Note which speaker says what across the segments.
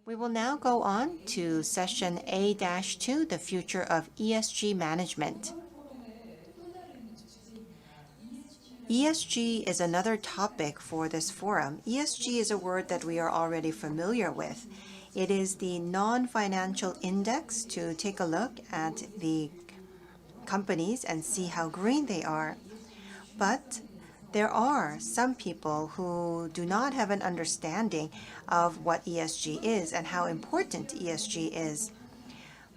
Speaker 1: We will now go on to session A-2, the future of ESG management. ESG is another topic for this forum. ESG is a word that we are already familiar with. It is the non-financial index to take a look at the companies and see how green they are. But there are some people who do not have an understanding of what ESG is and how important ESG is.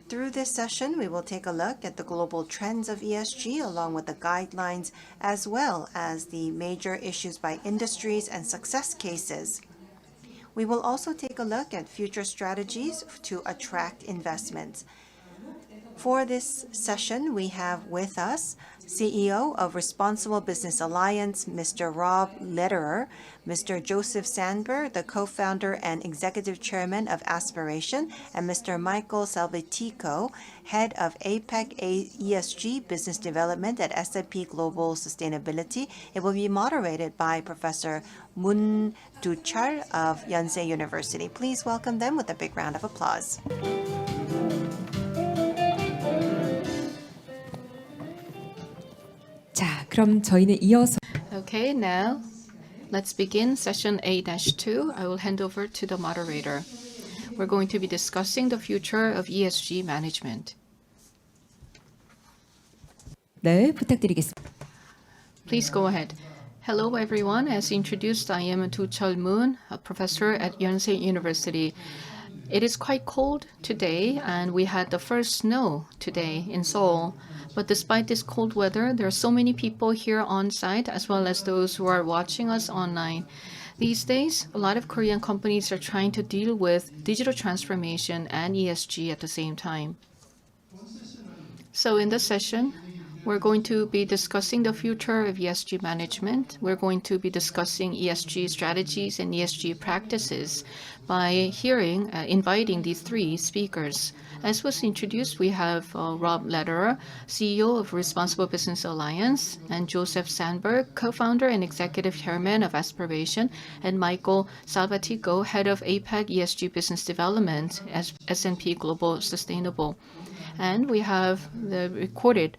Speaker 1: Through this session, we will take a look at the global trends of ESG along with the guidelines as well as the major issues by industries and success cases. We will also take a look at future strategies to attract investments. For this session, we have with us CEO of Responsible Business Alliance, Mr. Rob Lederer, Mr. Joseph Sandberg, the co-founder and executive chairman of Aspiration, and Mr. Michael Salvatico, head of APEC ESG Business Development at S&P Global Sustainability. It will be moderated by Professor Doocheol of Yonsei University. Please welcome them with a big round of applause.
Speaker 2: 자, 그럼 저희는 이어서
Speaker 3: Okay, now let's begin session A-2. I will hand over to the moderator. We're going to be discussing the future of ESG management.
Speaker 2: 네, 부탁드리겠습니다.
Speaker 3: Please go ahead. Hello, everyone. As introduced, I am Doocheol Moon, a professor at Yonsei University. It is quite cold today, and we had the first snow today in Seoul. But despite this cold weather, there are so many people here on site, as well as those who are watching us online. These days, a lot of Korean companies are trying to deal with digital transformation and ESG at the same time. So in this session, we're going to be discussing the future of ESG management. We're going to be discussing ESG strategies and ESG practices by inviting these three speakers. As was introduced, we have Rob Lederer, CEO of Responsible Business Alliance, and Joseph Sandberg, co-founder and executive chairman of Aspiration, and Michael Salvatico, head of APEC ESG Business Development at S&P Global Sustainable. And we have the recorded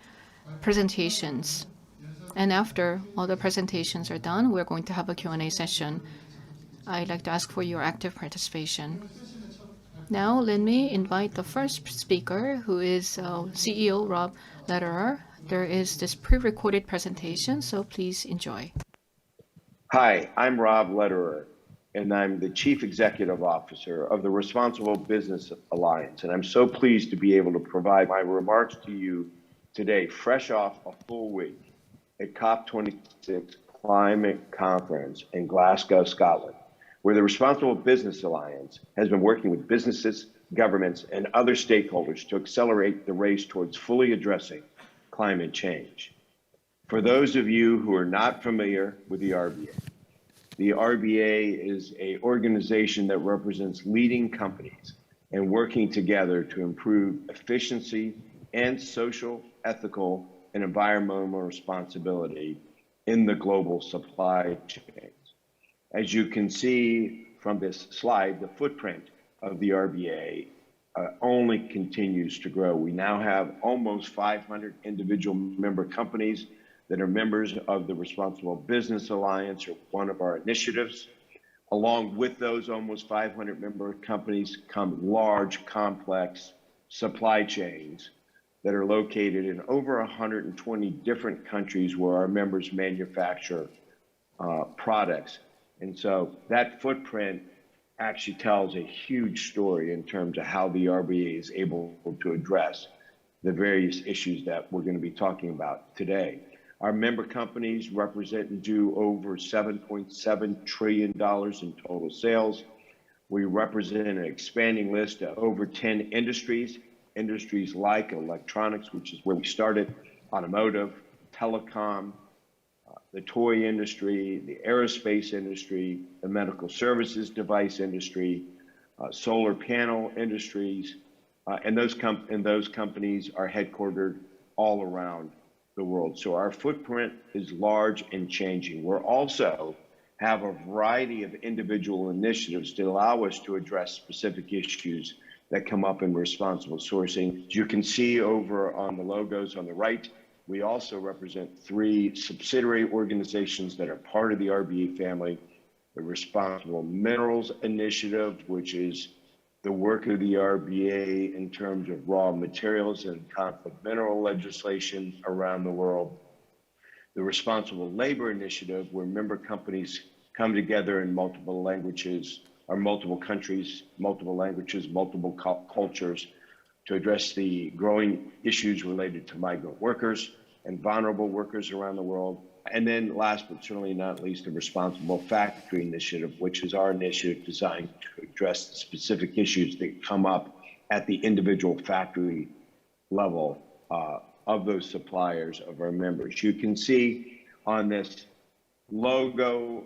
Speaker 3: presentations. And after all the presentations are done, we're going to have a Q&A session. I'd like to ask for your active participation. Now, let me invite the first speaker, who is CEO Rob Lederer. There is this pre-recorded presentation, so please enjoy.
Speaker 4: Hi, I'm Rob Lederer, and I'm the Chief Executive Officer of the Responsible Business Alliance. And I'm so pleased to be able to provide my remarks to you today, fresh off a full week at COP26 Climate Conference in Glasgow, Scotland, where the Responsible Business Alliance has been working with businesses, governments, and other stakeholders to accelerate the race towards fully addressing climate change. For those of you who are not familiar with the RBA is an organization that represents leading companies and working together to improve efficiency and social, ethical, and environmental responsibility in the global supply chains. As you can see from this slide, the footprint of the RBA only continues to grow. We now have almost 500 individual member companies that are members of the Responsible Business Alliance, or one of our initiatives. Along with those almost 500 member companies come large, complex supply chains that are located in over 120 different countries where our members manufacture products. And so that footprint actually tells a huge story in terms of how the RBA is able to address the various issues that we're going to be talking about today. Our member companies represent and do over $7.7 trillion in total sales. We represent an expanding list of over 10 industries like electronics, which is where we started, automotive, telecom, the toy industry, the aerospace industry, the medical services device industry, solar panel industries, and those companies are headquartered all around the world. So our footprint is large and changing. We're also have a variety of individual initiatives to allow us to address specific issues that come up in responsible sourcing. As you can see over on the logos on the right, we also represent 3 subsidiary organizations that are part of the RBA family. The Responsible Minerals Initiative, which is the work of the RBA in terms of raw materials and conflict mineral legislation around the world. The Responsible Labor Initiative, where member companies come together in multiple languages, or multiple countries, multiple languages, multiple cultures, to address the growing issues related to migrant workers and vulnerable workers around the world. And then last but certainly not least, the Responsible Factory Initiative, which is our initiative designed to address the specific issues that come up at the individual factory level of those suppliers of our members. You can see on this logo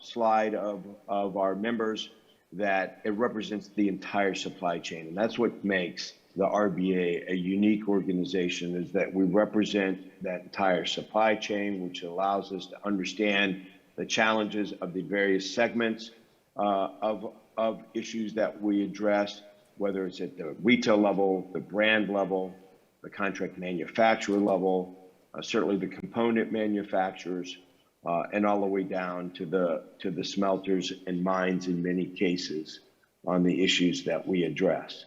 Speaker 4: slide of our members that it represents the entire supply chain. And that's what makes the RBA a unique organization, is that we represent that entire supply chain, which allows us to understand the challenges of the various segments of issues that we address, whether it's at the retail level, the brand level, the contract manufacturer level, certainly the component manufacturers, and all the way down to the smelters and mines in many cases on the issues that we address.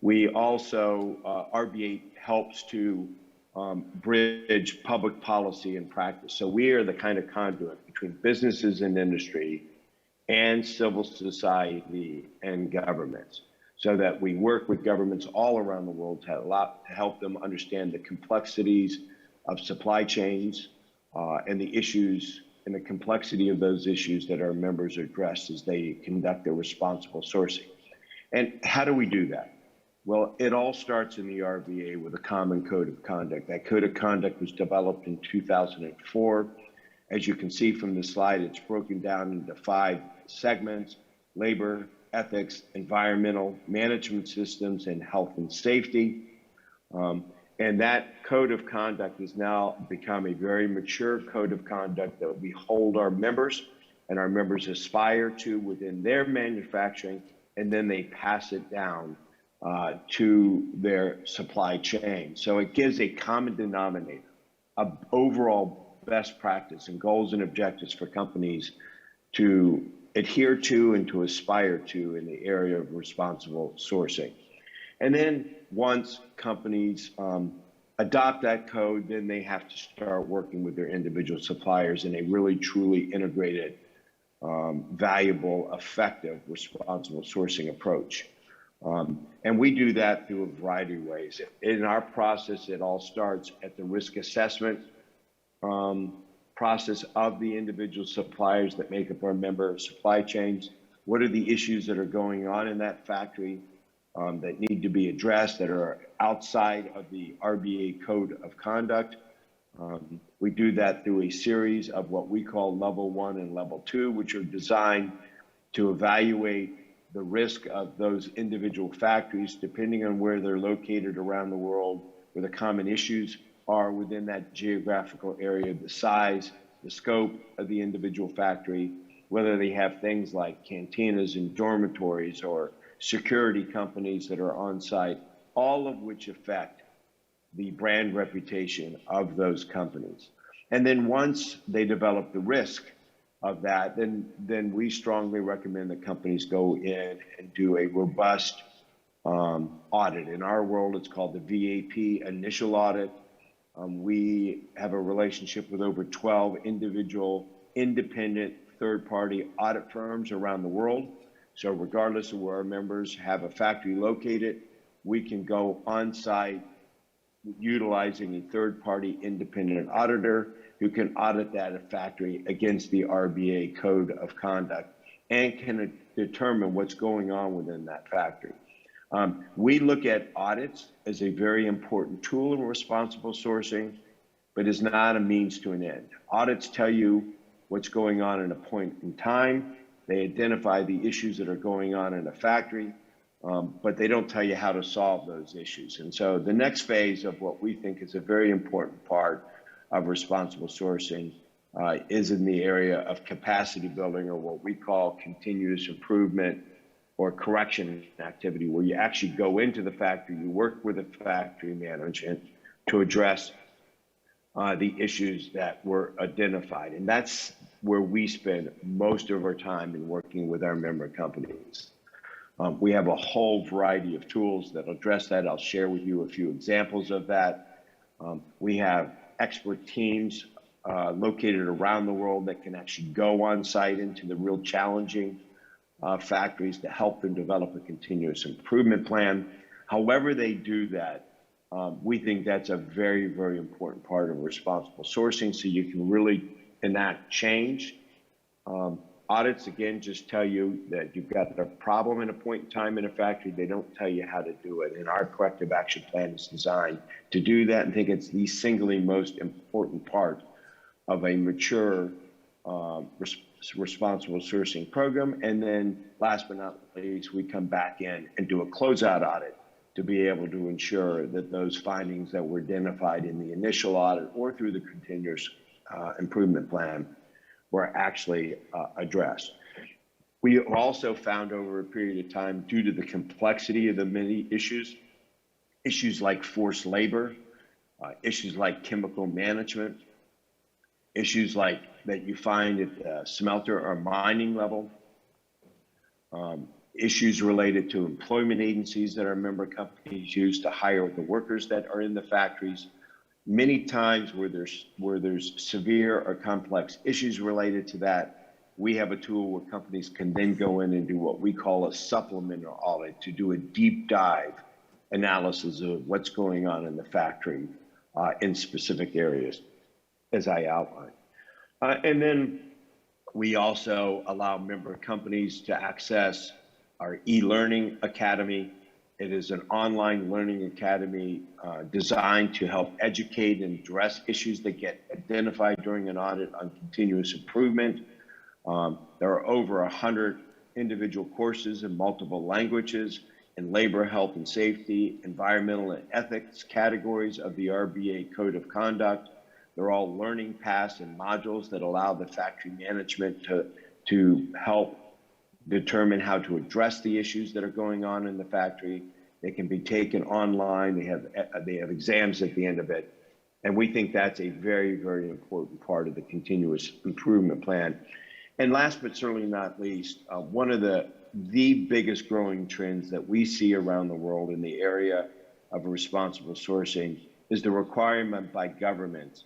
Speaker 4: We also, RBA helps to bridge public policy and practice. So we are the kind of conduit between businesses and industry and civil society and governments, so that we work with governments all around the world to help them understand the complexities of supply chains and the issues and the complexity of those issues that our members address as they conduct their responsible sourcing. And how do we do that? Well, it all starts in the RBA with a common code of conduct. That code of conduct was developed in 2004. As you can see from the slide, it's broken down into 5 segments: labor, ethics, environmental, management systems, and health and safety. And that code of conduct has now become a very mature code of conduct that we hold our members, and our members aspire to within their manufacturing, and then they pass it down to their supply chain. So it gives a common denominator of overall best practice and goals and objectives for companies to adhere to and to aspire to in the area of responsible sourcing. And then once companies adopt that code, then they have to start working with their individual suppliers in a really truly integrated, valuable, effective, responsible sourcing approach. And we do that through a variety of ways. In our process, it all starts at the risk assessment process of the individual suppliers that make up our member supply chains. What are the issues that are going on in that factory that need to be addressed, that are outside of the RBA code of conduct? We do that through a series of what we call level 1 and level 2, which are designed to evaluate the risk of those individual factories, depending on where they're located around the world, where the common issues are within that geographical area, the size, the scope of the individual factory, whether they have things like cantinas and dormitories or security companies that are on site, all of which affect the brand reputation of those companies. And then once they develop the risk of that, then we strongly recommend that companies go in and do a robust audit. In our world, it's called the VAP initial audit. We have a relationship with over 12 individual independent third-party audit firms around the world. So regardless of where our members have a factory located, we can go on site utilizing a third-party independent auditor who can audit that factory against the RBA code of conduct and can determine what's going on within that factory. We look at audits as a very important tool in responsible sourcing, but is not a means to an end. Audits tell you what's going on at a point in time. They identify the issues that are going on in a factory, but they don't tell you how to solve those issues. And so the next phase of what we think is a very important part of responsible sourcing is in the area of capacity building, or what we call continuous improvement or correction activity, where you actually go into the factory, you work with the factory management to address the issues that were identified. And that's where we spend most of our time in working with our member companies. We have a whole variety of tools that address that. I'll share with you a few examples of that. We have expert teams located around the world that can actually go on site into the real challenging factories to help them develop a continuous improvement plan. However they do that, we think that's a very, very important part of responsible sourcing, so you can really enact change. Audits, again, just tell you that you've got a problem in a point in time in a factory. They don't tell you how to do it. And our corrective action plan is designed to do that, and I think it's the singly most important part of a mature responsible sourcing program. And then last but not least, we come back in and do a closeout audit to be able to ensure that those findings that were identified in the initial audit or through the continuous improvement plan were actually addressed. We have also found over a period of time, due to the complexity of the many issues like forced labor, issues like chemical management, issues like that you find at the smelter or mining level, issues related to employment agencies that our member companies use to hire the workers that are in the factories. Many times where there's severe or complex issues related to that, we have a tool where companies can then go in and do what we call a supplemental audit to do a deep dive analysis of what's going on in the factory in specific areas, as I outlined. And then we also allow member companies to access our E-Learning Academy. It is an online learning academy designed to help educate and address issues that get identified during an audit on continuous improvement. There are over 100 individual courses in multiple languages in labor, health and safety, environmental and ethics categories of the RBA Code of Conduct. They're all learning paths and modules that allow the factory management to help determine how to address the issues that are going on in the factory. They can be taken online. They have exams at the end of it. And we think that's a very, very important part of the continuous improvement plan. And last but certainly not least, one of the biggest growing trends that we see around the world in the area of responsible sourcing is the requirement by governments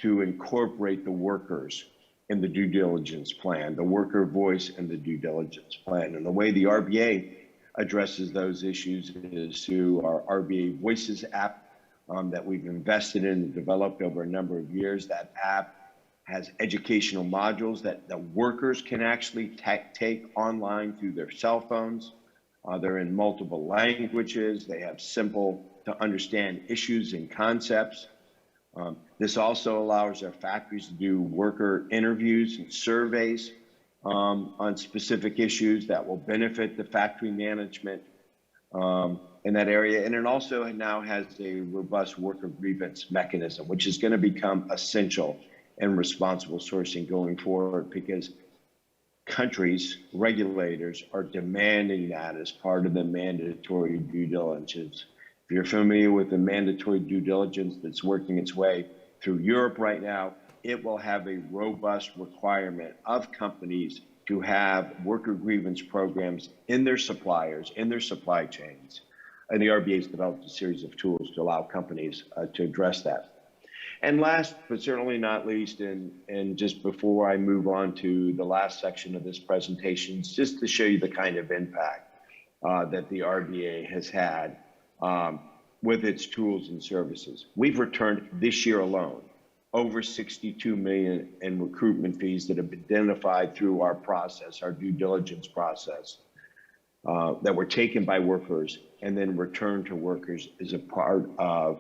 Speaker 4: to incorporate the workers in the due diligence plan, the worker voice in the due diligence plan. And the way the RBA addresses those issues is through our RBA Voices app that we've invested in and developed over a number of years. That app has educational modules that the workers can actually take online through their cell phones. They're in multiple languages. They have simple to understand issues and concepts. This also allows our factories to do worker interviews and surveys on specific issues that will benefit the factory management in that area. And it also now has a robust worker grievance mechanism, which is going to become essential in responsible sourcing going forward, because countries, regulators are demanding that as part of the mandatory due diligence. If you're familiar with the mandatory due diligence that's working its way through Europe right now, it will have a robust requirement of companies to have worker grievance programs in their suppliers, in their supply chains. And the RBA has developed a series of tools to allow companies to address that. And last, but certainly not least, and just before I move on to the last section of this presentation, just to show you the kind of impact that the RBA has had with its tools and services. We've returned this year alone over $62 million in recruitment fees that have been identified through our process, our due diligence process, that were taken by workers and then returned to workers as a part of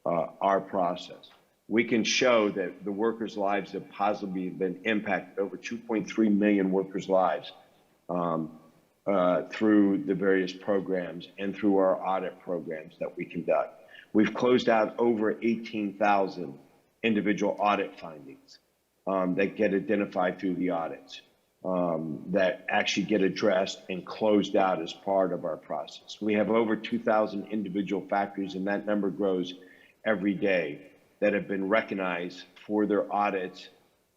Speaker 4: our process. We can show that the workers' lives have positively been impacted, over 2.3 million workers' lives through the various programs and through our audit programs that we conduct. We've closed out over 18,000 individual audit findings that get identified through the audits, that actually get addressed and closed out as part of our process. We have over 2,000 individual factories, and that number grows every day, that have been recognized for their audits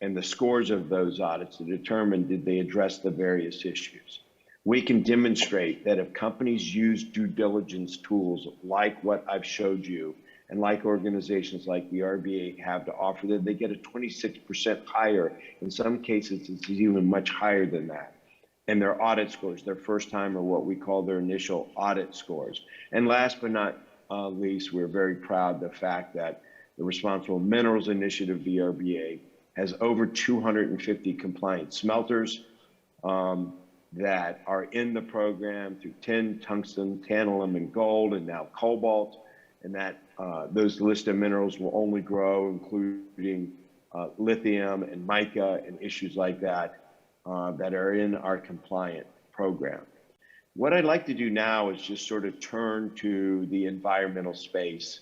Speaker 4: and the scores of those audits to determine did they address the various issues. We can demonstrate that if companies use due diligence tools like what I've showed you, and like organizations like the RBA have to offer, that they get a 26% higher. In some cases, it's even much higher than that. And their audit scores, their first time, or what we call their initial audit scores. And last but not least, we're very proud of the fact that the Responsible Minerals Initiative, the RBA, has over 250 compliant smelters that are in the program through tin, tungsten, tantalum, and gold, and now cobalt. And that those list of minerals will only grow, including lithium and mica and issues like that that are in our compliant program. What I'd like to do now is just sort of turn to the environmental space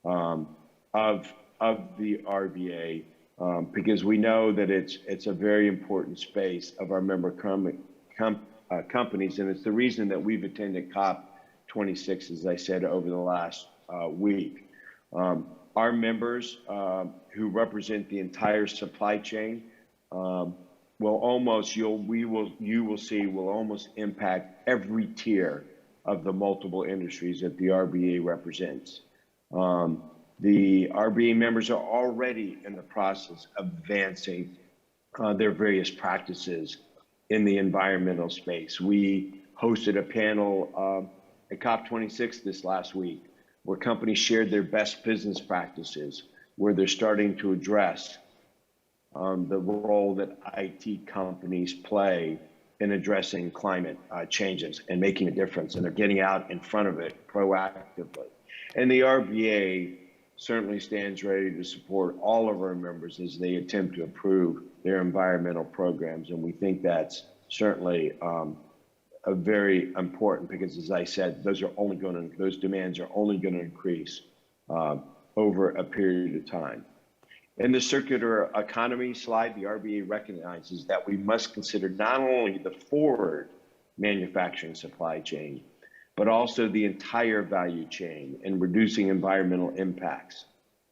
Speaker 4: of the RBA, because we know that it's a very important space of our member companies, and it's the reason that we've attended COP26, as I said, over the last week. Our members who represent the entire supply chain will almost, you will see, will almost impact every tier of the multiple industries that the RBA represents. The RBA members are already in the process of advancing their various practices in the environmental space. We hosted a panel at COP26 this last week, where companies shared their best business practices, where they're starting to address the role that IT companies play in addressing climate changes and making a difference, and they're getting out in front of it proactively. And the RBA certainly stands ready to support all of our members as they attempt to improve their environmental programs, and we think that's certainly a very important, because as I said, those demands are only going to increase over a period of time. In the circular economy slide, the RBA recognizes that we must consider not only the forward manufacturing supply chain, but also the entire value chain and reducing environmental impacts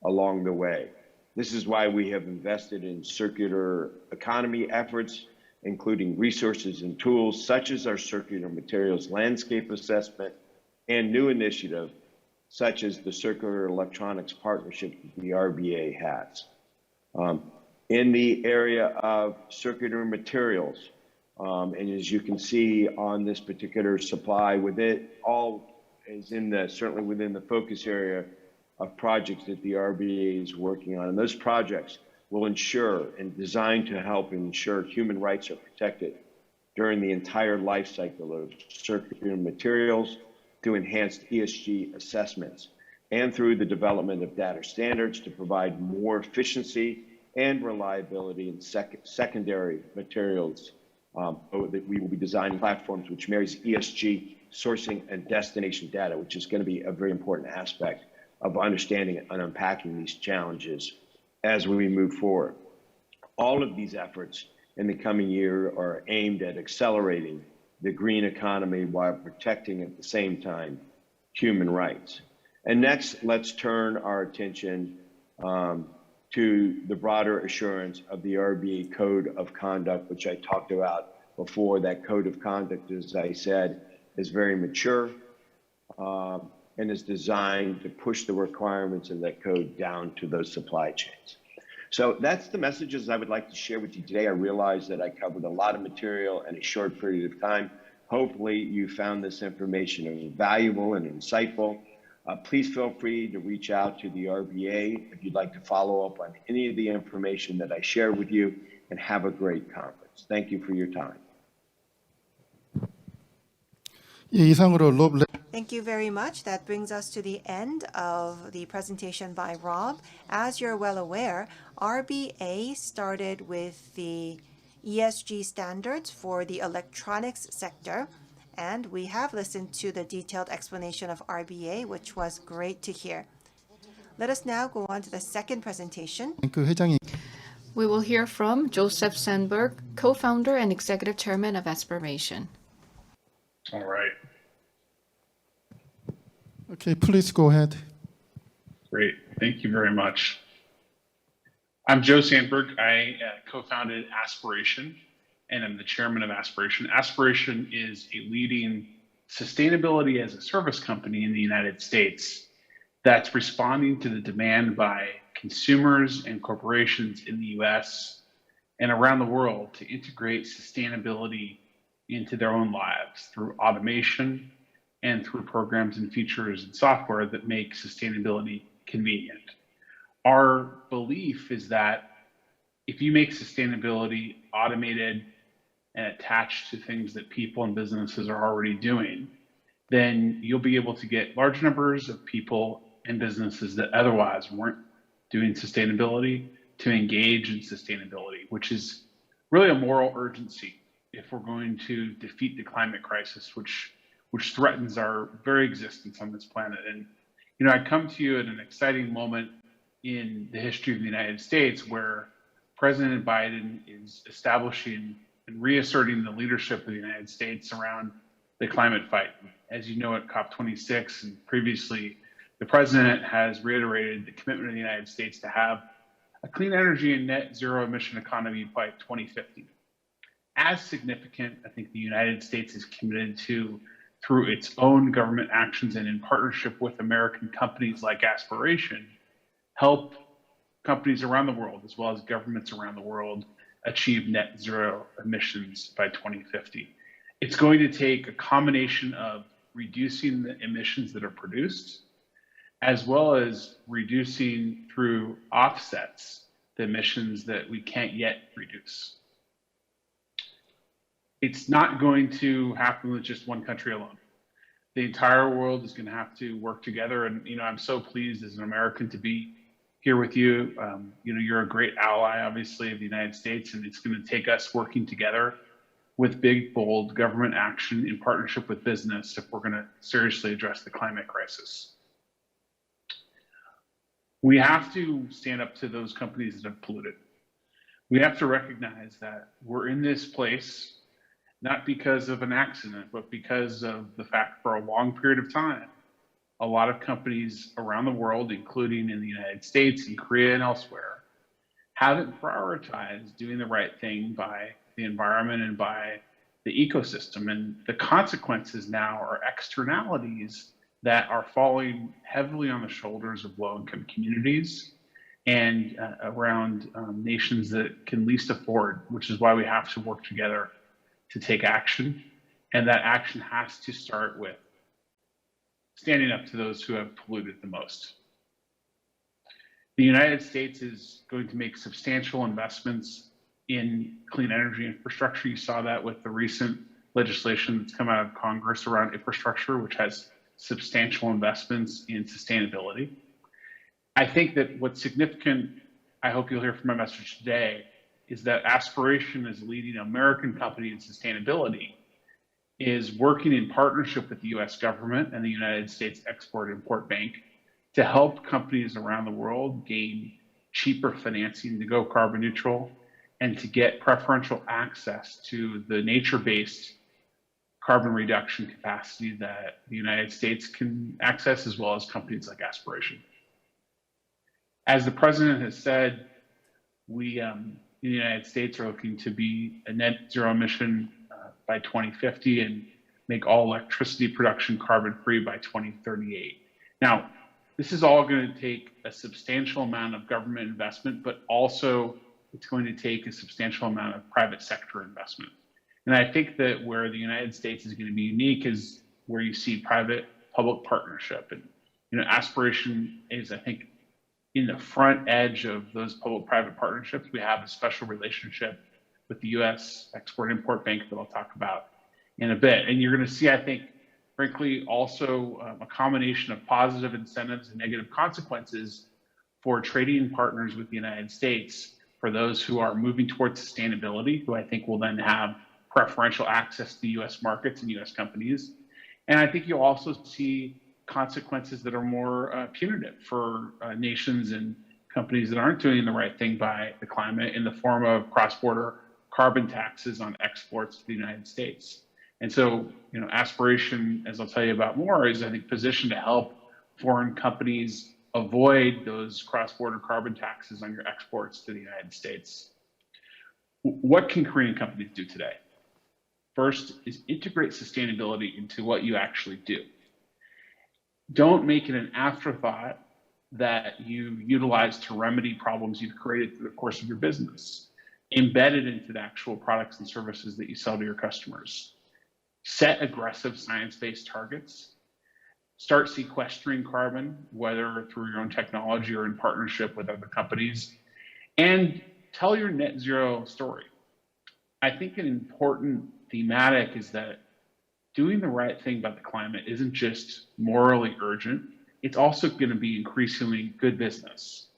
Speaker 4: along the way. This is why we have invested in circular economy efforts, including resources and tools such as our circular materials landscape assessment and new initiative such as the circular electronics partnership that the RBA has. In the area of circular materials, and as you can see on this particular supply, with it all is in the, certainly within the focus area of projects that the RBA is working on. And those projects will ensure and designed to help ensure human rights are protected during the entire life cycle of circular materials, through enhanced ESG assessments, and through the development of data standards to provide more efficiency and reliability in secondary materials. That we will be designing platforms which marries ESG sourcing and destination data, which is going to be a very important aspect of understanding and unpacking these challenges as we move forward. All of these efforts in the coming year are aimed at accelerating the green economy while protecting at the same time human rights. And next, let's turn our attention to the broader assurance of the RBA Code of Conduct, which I talked about before. That Code of Conduct, as I said, is very mature and is designed to push the requirements of that code down to those supply chains. So that's the messages I would like to share with you today. I realize that I covered a lot of material in a short period of time. Hopefully you found this information valuable and insightful. Please feel free to reach out to the RBA if you'd like to follow up on any of the information that I share with you, and have a great conference. Thank you for your time.
Speaker 1: Thank you very much. That brings us to the end of the presentation by Rob. As you're well aware, RBA started with the ESG standards for the electronics sector, and we have listened to the detailed explanation of RBA, which was great to hear. Let us now go on to the second presentation.
Speaker 3: We will hear from Joseph Sandberg, co-founder and executive chairman of Aspiration.
Speaker 5: All right.
Speaker 6: Okay, please go ahead.
Speaker 5: Great. Thank you very much. I'm Joe Sandberg. I co-founded Aspiration, and I'm the chairman of Aspiration. Aspiration is a leading sustainability as a service company in the United States that's responding to the demand by consumers and corporations in the US and around the world to integrate sustainability into their own lives through automation and through programs and features and software that make sustainability convenient. Our belief is that if you make sustainability automated and attached to things that people and businesses are already doing, then you'll be able to get large numbers of people and businesses that otherwise weren't doing sustainability to engage in sustainability, which is really a moral urgency if we're going to defeat the climate crisis, which threatens our very existence on this planet. And you know, I come to you at an exciting moment in the history of the United States where President Biden is establishing and reasserting the leadership of the United States around the climate fight. As you know, at COP26 and previously, the president has reiterated the commitment of the United States to have a clean energy and net zero emission economy by 2050. As significant, I think the United States is committed to, through its own government actions and in partnership with American companies like Aspiration, help companies around the world, as well as governments around the world, achieve net zero emissions by 2050. It's going to take a combination of reducing the emissions that are produced, as well as reducing through offsets the emissions that we can't yet reduce. It's not going to happen with just one country alone. The entire world is going to have to work together. And, you know, I'm so pleased as an American to be here with you. You know, you're a great ally, obviously, of the United States, and it's going to take us working together with big, bold government action in partnership with business if we're going to seriously address the climate crisis. We have to stand up to those companies that have polluted. We have to recognize that we're in this place not because of an accident, but because of the fact for a long period of time, a lot of companies around the world, including in the United States and Korea and elsewhere, haven't prioritized doing the right thing by the environment and by the ecosystem. And the consequences now are externalities that are falling heavily on the shoulders of low-income communities and around nations that can least afford, which is why we have to work together to take action. And that action has to start with standing up to those who have polluted the most. The United States is going to make substantial investments in clean energy infrastructure. You saw that with the recent legislation that's come out of Congress around infrastructure, which has substantial investments in sustainability. I think that what's significant, I hope you'll hear from my message today, is that Aspiration, as a leading American company in sustainability, is working in partnership with the US government and the United States Export-Import Bank to help companies around the world gain cheaper financing to go carbon neutral and to get preferential access to the nature-based carbon reduction capacity that the United States can access, as well as companies like Aspiration. As the president has said, we in the United States are looking to be a net zero emission by 2050 and make all electricity production carbon free by 2038. Now, this is all going to take a substantial amount of government investment, but also it's going to take a substantial amount of private sector investment. And I think that where the United States is going to be unique is where you see private-public partnership. And, you know, Aspiration is, I think, in the front edge of those public-private partnerships. We have a special relationship with the U.S. Export-Import Bank that I'll talk about in a bit. And you're going to see, I think, frankly, also a combination of positive incentives and negative consequences for trading partners with the United States for those who are moving towards sustainability, who I think will then have preferential access to U.S. markets and U.S. companies. And I think you'll also see consequences that are more punitive for nations and companies that aren't doing the right thing by the climate in the form of cross-border carbon taxes on exports to the United States. And so, Aspiration, as I'll tell you about more, is I think positioned to help foreign companies avoid those cross-border carbon taxes on your exports to the United States. What can Korean companies do today? First is integrate sustainability into what you actually do. Don't make it an afterthought that you utilize to remedy problems you've created through the course of your business. Embed it into the actual products and services that you sell to your customers. Set aggressive science-based targets. Start sequestering carbon, whether through your own technology or in partnership with other companies. And tell your net zero story. I think an important thematic is that doing the right thing by the climate isn't just morally urgent, it's also going to be increasingly good business,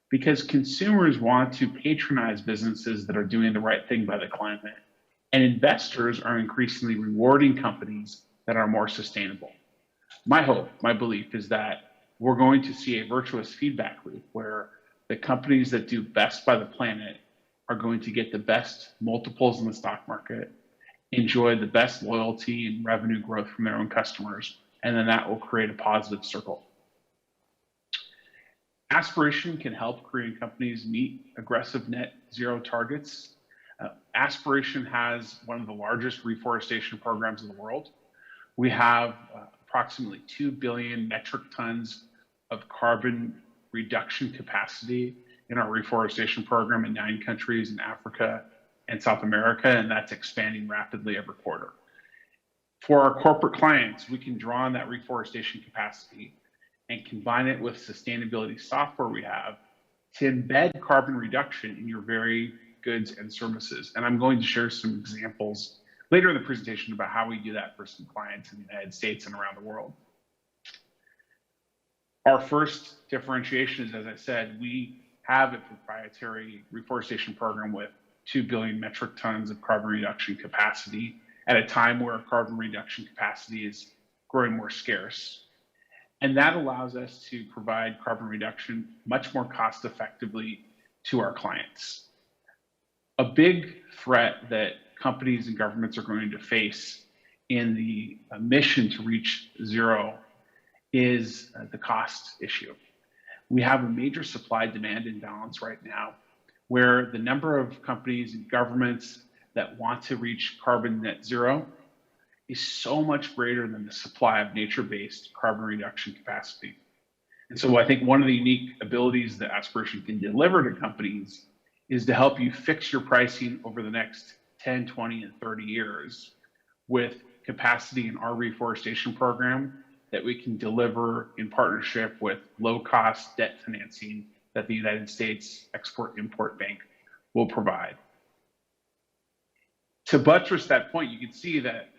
Speaker 5: because consumers want to patronize businesses that are doing the right thing by the climate, and investors are increasingly rewarding companies that are more sustainable. My hope, my belief is that we're going to see a virtuous feedback loop where the companies that do best by the planet are going to get the best multiples in the stock market, enjoy the best loyalty and revenue growth from their own customers, and then that will create a positive circle. Aspiration can help Korean companies meet aggressive net zero targets. Aspiration has one of the largest reforestation programs in the world. We have approximately 2 billion metric tons of carbon reduction capacity in our reforestation program in 9 countries in Africa and South America, and that's expanding rapidly every quarter. For our corporate clients, we can draw on that reforestation capacity and combine it with sustainability software we have to embed carbon reduction in your very goods and services. And I'm going to share some examples later in the presentation about how we do that for some clients in the United States and around the world. Our first differentiation is, as I said, we have a proprietary reforestation program with 2 billion metric tons of carbon reduction capacity at a time where carbon reduction capacity is growing more scarce. And that allows us to provide carbon reduction much more cost effectively to our clients. A big threat that companies and governments are going to face in the mission to reach zero is the cost issue. We have a major supply-demand imbalance right now, where the number of companies and governments that want to reach carbon net zero is so much greater than the supply of nature-based carbon reduction capacity. And so I think one of the unique abilities that Aspiration can deliver to companies is to help you fix your pricing over the next 10, 20, and 30 years with capacity in our reforestation program that we can deliver in partnership with low-cost debt financing that the United States Export-Import Bank will provide. To buttress that point, you can see that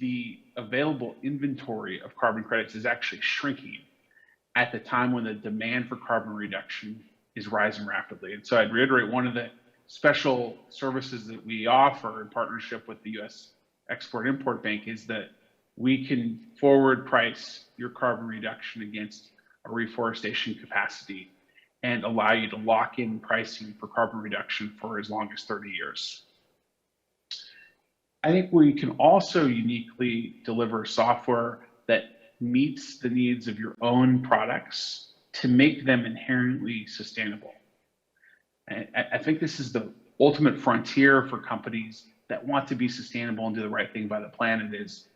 Speaker 5: the available inventory of carbon credits is actually shrinking at the time when the demand for carbon reduction is rising rapidly. And so I'd reiterate, one of the special services that we offer in partnership with the US Export-Import Bank is that we can forward price your carbon reduction against a reforestation capacity and allow you to lock in pricing for carbon reduction for as long as 30 years. I think we can also uniquely deliver software that meets the needs of your own products to make them inherently sustainable. And I think this is the ultimate frontier for companies that want to be sustainable and do the right thing by the planet, is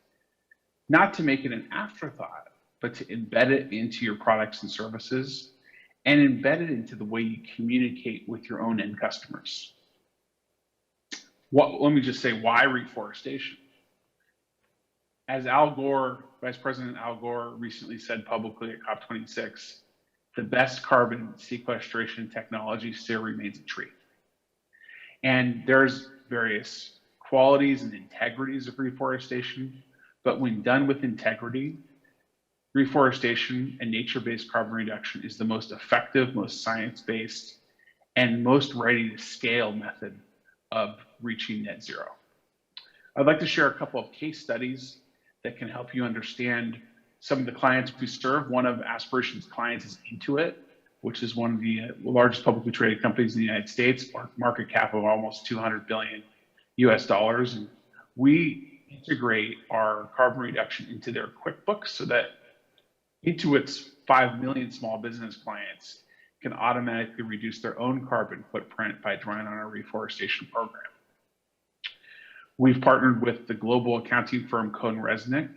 Speaker 5: not to make it an afterthought, but to embed it into your products and services and embed it into the way you communicate with your own end customers. Let me just say, why reforestation? As Al Gore, Vice President Al Gore recently said publicly at COP26, the best carbon sequestration technology still remains a tree. And there's various qualities and integrities of reforestation, but when done with integrity, reforestation and nature-based carbon reduction is the most effective, most science-based, and most ready to scale method of reaching net zero. I'd like to share a couple of case studies that can help you understand some of the clients we serve. One of Aspiration's clients is Intuit, which is one of the largest publicly traded companies in the United States, market cap of almost $200 billion US dollars. And we integrate our carbon reduction into their QuickBooks so that into its 5 million small business clients can automatically reduce their own carbon footprint by joining on our reforestation program. We've partnered with the global accounting firm Cohn-Resnick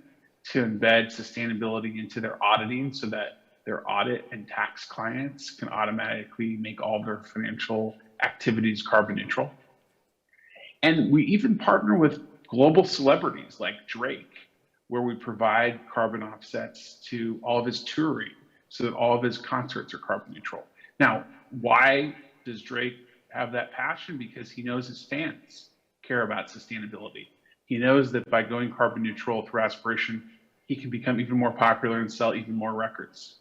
Speaker 5: to embed sustainability into their auditing so that their audit and tax clients can automatically make all their financial activities carbon neutral. And we even partner with global celebrities like Drake, where we provide carbon offsets to all of his touring so that all of his concerts are carbon neutral. Now, why does Drake have that passion? Because he knows his fans care about sustainability. He knows that by going carbon neutral through Aspiration, he can become even more popular and sell even more records.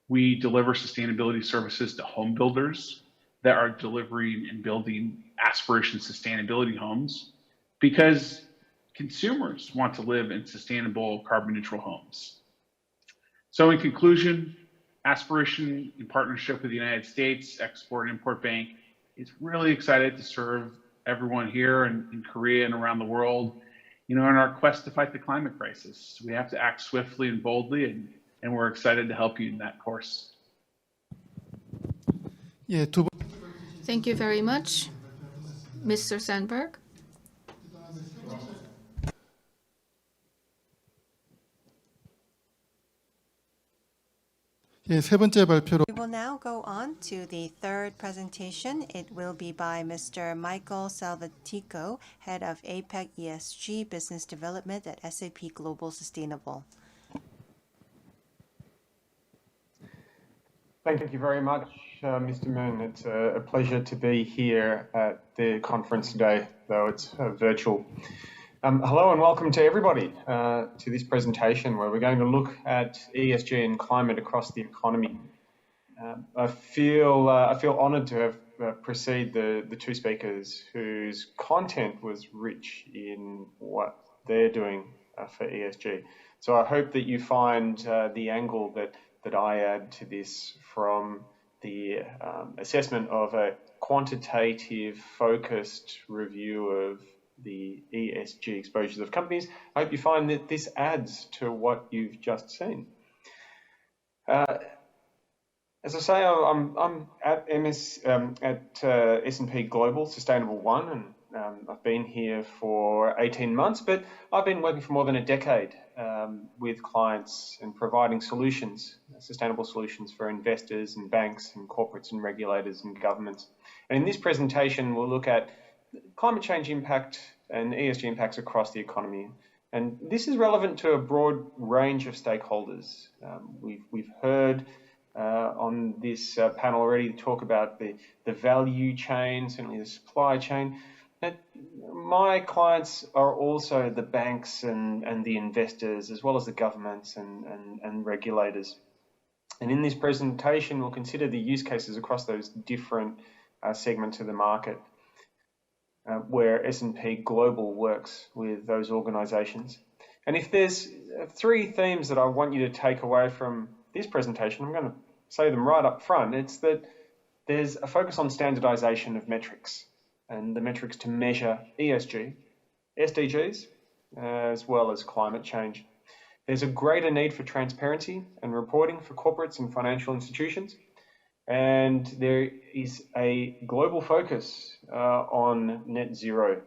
Speaker 5: We deliver sustainability services to home builders that are delivering and building Aspiration sustainability homes because consumers want to live in sustainable carbon neutral homes. So in conclusion, Aspiration, in partnership with the United States Export and Import Bank, is really excited to serve everyone here in Korea and around the world, in our quest to fight the climate crisis. We have to act swiftly and boldly, and we're excited to help you in that course.
Speaker 6: 예,
Speaker 3: Thank you very much, Mr. Sandberg.
Speaker 6: 예, 세 번째 발표로
Speaker 1: We will now go on to the third presentation. It will be by Mr. Michael Salvatico, Head of APEC ESG Business Development at SAP Global Sustainable.
Speaker 7: Thank you very much, Mr. Moon. It's a pleasure to be here at the conference today, though it's virtual. Hello and welcome to everybody to this presentation where we're going to look at ESG and climate across the economy. I feel honoured to have preceded the two speakers whose content was rich in what they're doing for ESG. So I hope that you find the angle that I add to this from the assessment of a quantitative, focused review of the ESG exposures of companies. I hope you find that this adds to what you've just seen. As I say, I'm at S&P Global Sustainable One, and I've been here for 18 months, but I've been working for more than a decade with clients and providing solutions, sustainable solutions for investors and banks and corporates and regulators and governments. And in this presentation, we'll look at climate change impact and ESG impacts across the economy. And this is relevant to a broad range of stakeholders. We've heard on this panel already talk about the value chain, certainly the supply chain. And my clients are also the banks and the investors, as well as the governments and regulators. And in this presentation, we'll consider the use cases across those different segments of the market where S&P Global works with those organizations. And if there's three themes that I want you to take away from this presentation, I'm going to say them right up front. It's that there's a focus on standardization of metrics and the metrics to measure ESG, SDGs, as well as climate change. There's a greater need for transparency and reporting for corporates and financial institutions. And there is a global focus on net zero.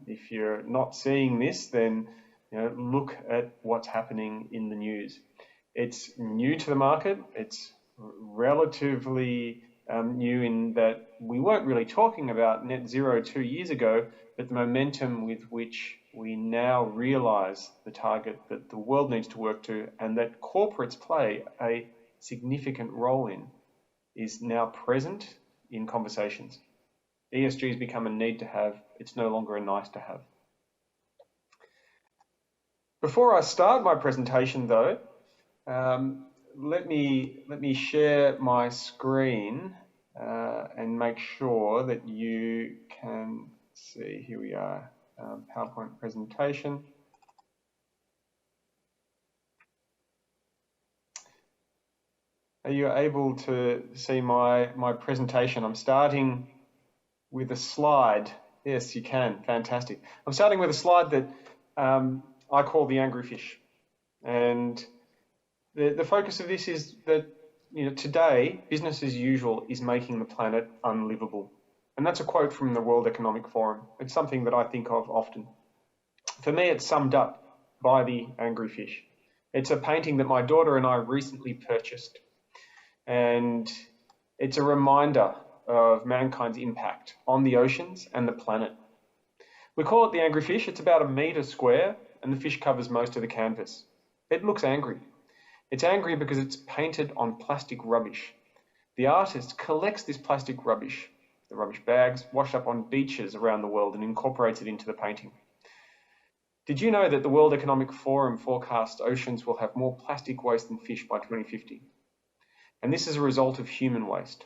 Speaker 7: If you're not seeing this, then look at what's happening in the news. It's new to the market. It's relatively new in that we weren't really talking about net zero 2 years ago, but the momentum with which we now realize the target that the world needs to work to and that corporates play a significant role in is now present in conversations. ESG has become a need to have. It's no longer a nice to have. Before I start my presentation though, let me share my screen and make sure that you can see. Here we are, PowerPoint presentation. Are you able to see my presentation? I'm starting with a slide. Yes, you can. Fantastic. I'm starting with a slide that I call the angry fish. And the focus of this is that today, business as usual is making the planet unlivable. And that's a quote from the World Economic Forum. It's something that I think of often. For me, it's summed up by the angry fish. It's a painting that my daughter and I recently purchased. And it's a reminder of mankind's impact on the oceans and the planet. We call it the angry fish. It's about 1 metre square, and the fish covers most of the canvas. It looks angry. It's angry because it's painted on plastic rubbish. The artist collects this plastic rubbish, the rubbish bags, washed up on beaches around the world, and incorporates it into the painting. Did you know that the World Economic Forum forecasts oceans will have more plastic waste than fish by 2050? And this is a result of human waste.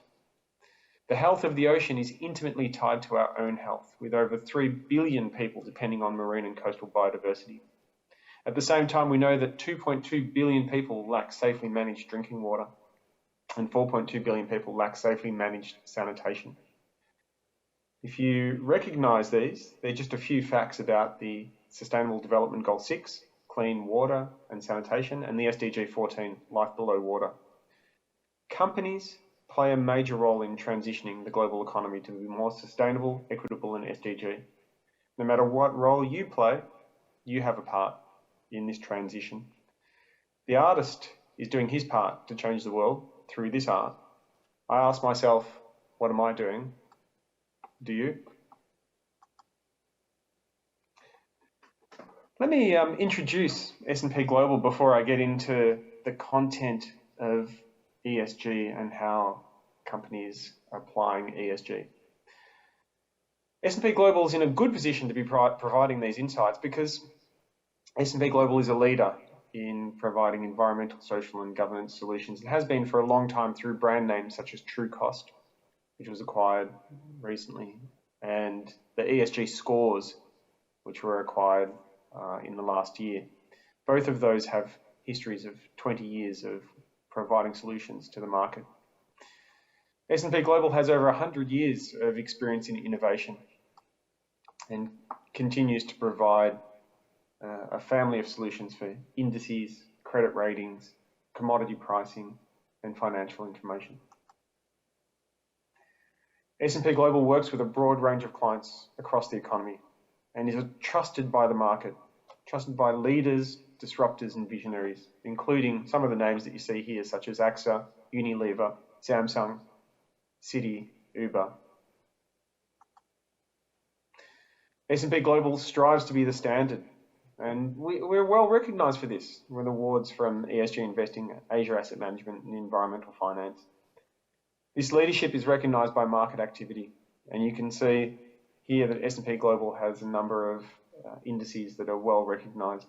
Speaker 7: The health of the ocean is intimately tied to our own health, with over 3 billion people depending on marine and coastal biodiversity. At the same time, we know that 2.2 billion people lack safely managed drinking water, and 4.2 billion people lack safely managed sanitation. If you recognise these, they're just a few facts about the Sustainable Development Goal 6, clean water and sanitation, and the SDG 14, life below water. Companies play a major role in transitioning the global economy to be more sustainable, equitable, and SDG. No matter what role you play, you have a part in this transition. The artist is doing his part to change the world through this art. I ask myself, what am I doing? Do you? Let me introduce S&P Global before I get into the content of ESG and how companies are applying ESG. S&P Global is in a good position to be providing these insights because S&P Global is a leader in providing environmental, social and governance solutions. It has been for a long time through brand names such as TrueCost, which was acquired recently, and the ESG scores, which were acquired in the last year. Both of those have histories of 20 years of providing solutions to the market. S&P Global has over 100 years of experience in innovation and continues to provide a family of solutions for indices, credit ratings, commodity pricing, and financial information. S&P Global works with a broad range of clients across the economy and is trusted by the market, trusted by leaders, disruptors and visionaries, including some of the names that you see here, such as AXA, Unilever, Samsung, Citi, Uber. S&P Global strives to be the standard, and we're well recognised for this with awards from ESG Investing, Asia Asset Management and Environmental Finance. This leadership is recognised by market activity, and you can see here that S&P Global has a number of indices that are well recognised.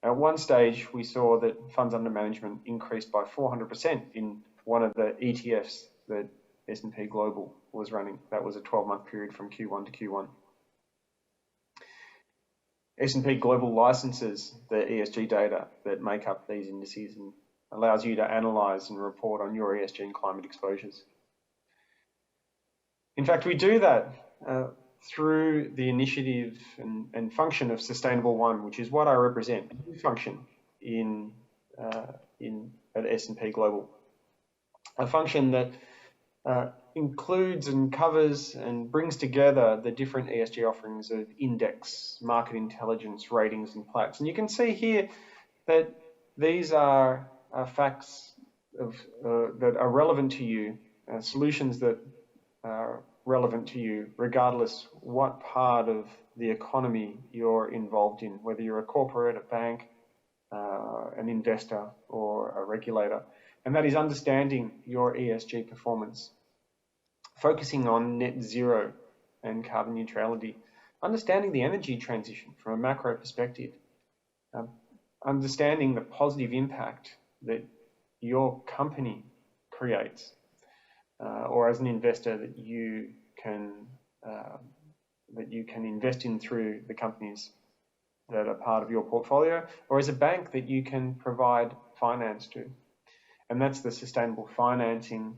Speaker 7: At one stage, we saw that funds under management increased by 400% in one of the ETFs that S&P Global was running. That was a 12-month period from Q1 to Q1. S&P Global licenses the ESG data that make up these indices and allows you to analyse and report on your ESG and climate exposures. In fact, we do that through the initiative and function of Sustainable One, which is what I represent, a new function at S&P Global. A function that includes and covers and brings together the different ESG offerings of index, market intelligence, ratings and Platts. And you can see here that these are facts that are relevant to you, solutions that are relevant to you regardless what part of the economy you're involved in, whether you're a corporate, a bank, an investor or a regulator. And that is understanding your ESG performance, focusing on net zero and carbon neutrality, understanding the energy transition from a macro perspective, understanding the positive impact that your company creates, or as an investor that you can invest in through the companies that are part of your portfolio, or as a bank that you can provide finance to. And that's the sustainable financing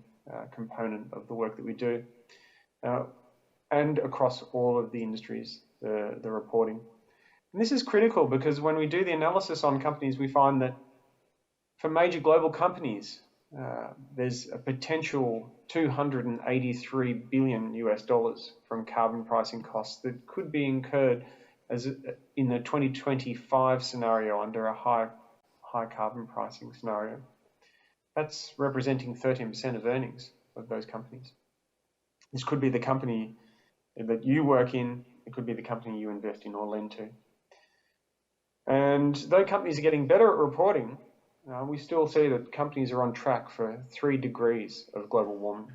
Speaker 7: component of the work that we do. And across all of the industries, the reporting. And this is critical because when we do the analysis on companies, we find that for major global companies, there's a potential $283 billion from carbon pricing costs that could be incurred as in the 2025 scenario under a high carbon pricing scenario. That's representing 13% of earnings of those companies. This could be the company that you work in, it could be the company you invest in or lend to. And though companies are getting better at reporting, we still see that companies are on track for 3 degrees of global warming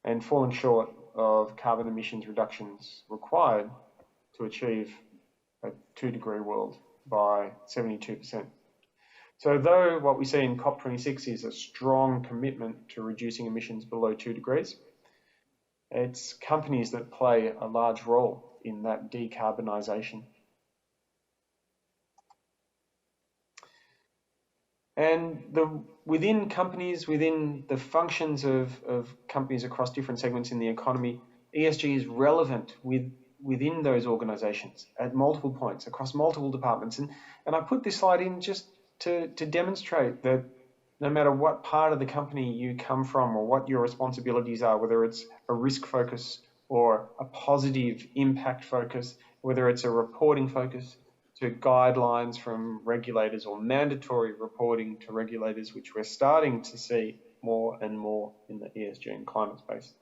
Speaker 7: and falling short of carbon emissions reductions required to achieve a 2-degree world by 72%. So though what we see in COP26 is a strong commitment to reducing emissions below 2 degrees, it's companies that play a large role in that decarbonisation. And within companies, within the functions of companies across different segments in the economy, ESG is relevant within those organisations at multiple points, across multiple departments. And I put this slide in just to demonstrate that no matter what part of the company you come from or what your responsibilities are, whether it's a risk focus or a positive impact focus, whether it's a reporting focus to guidelines from regulators or mandatory reporting to regulators, which we're starting to see more and more in the ESG and climate space,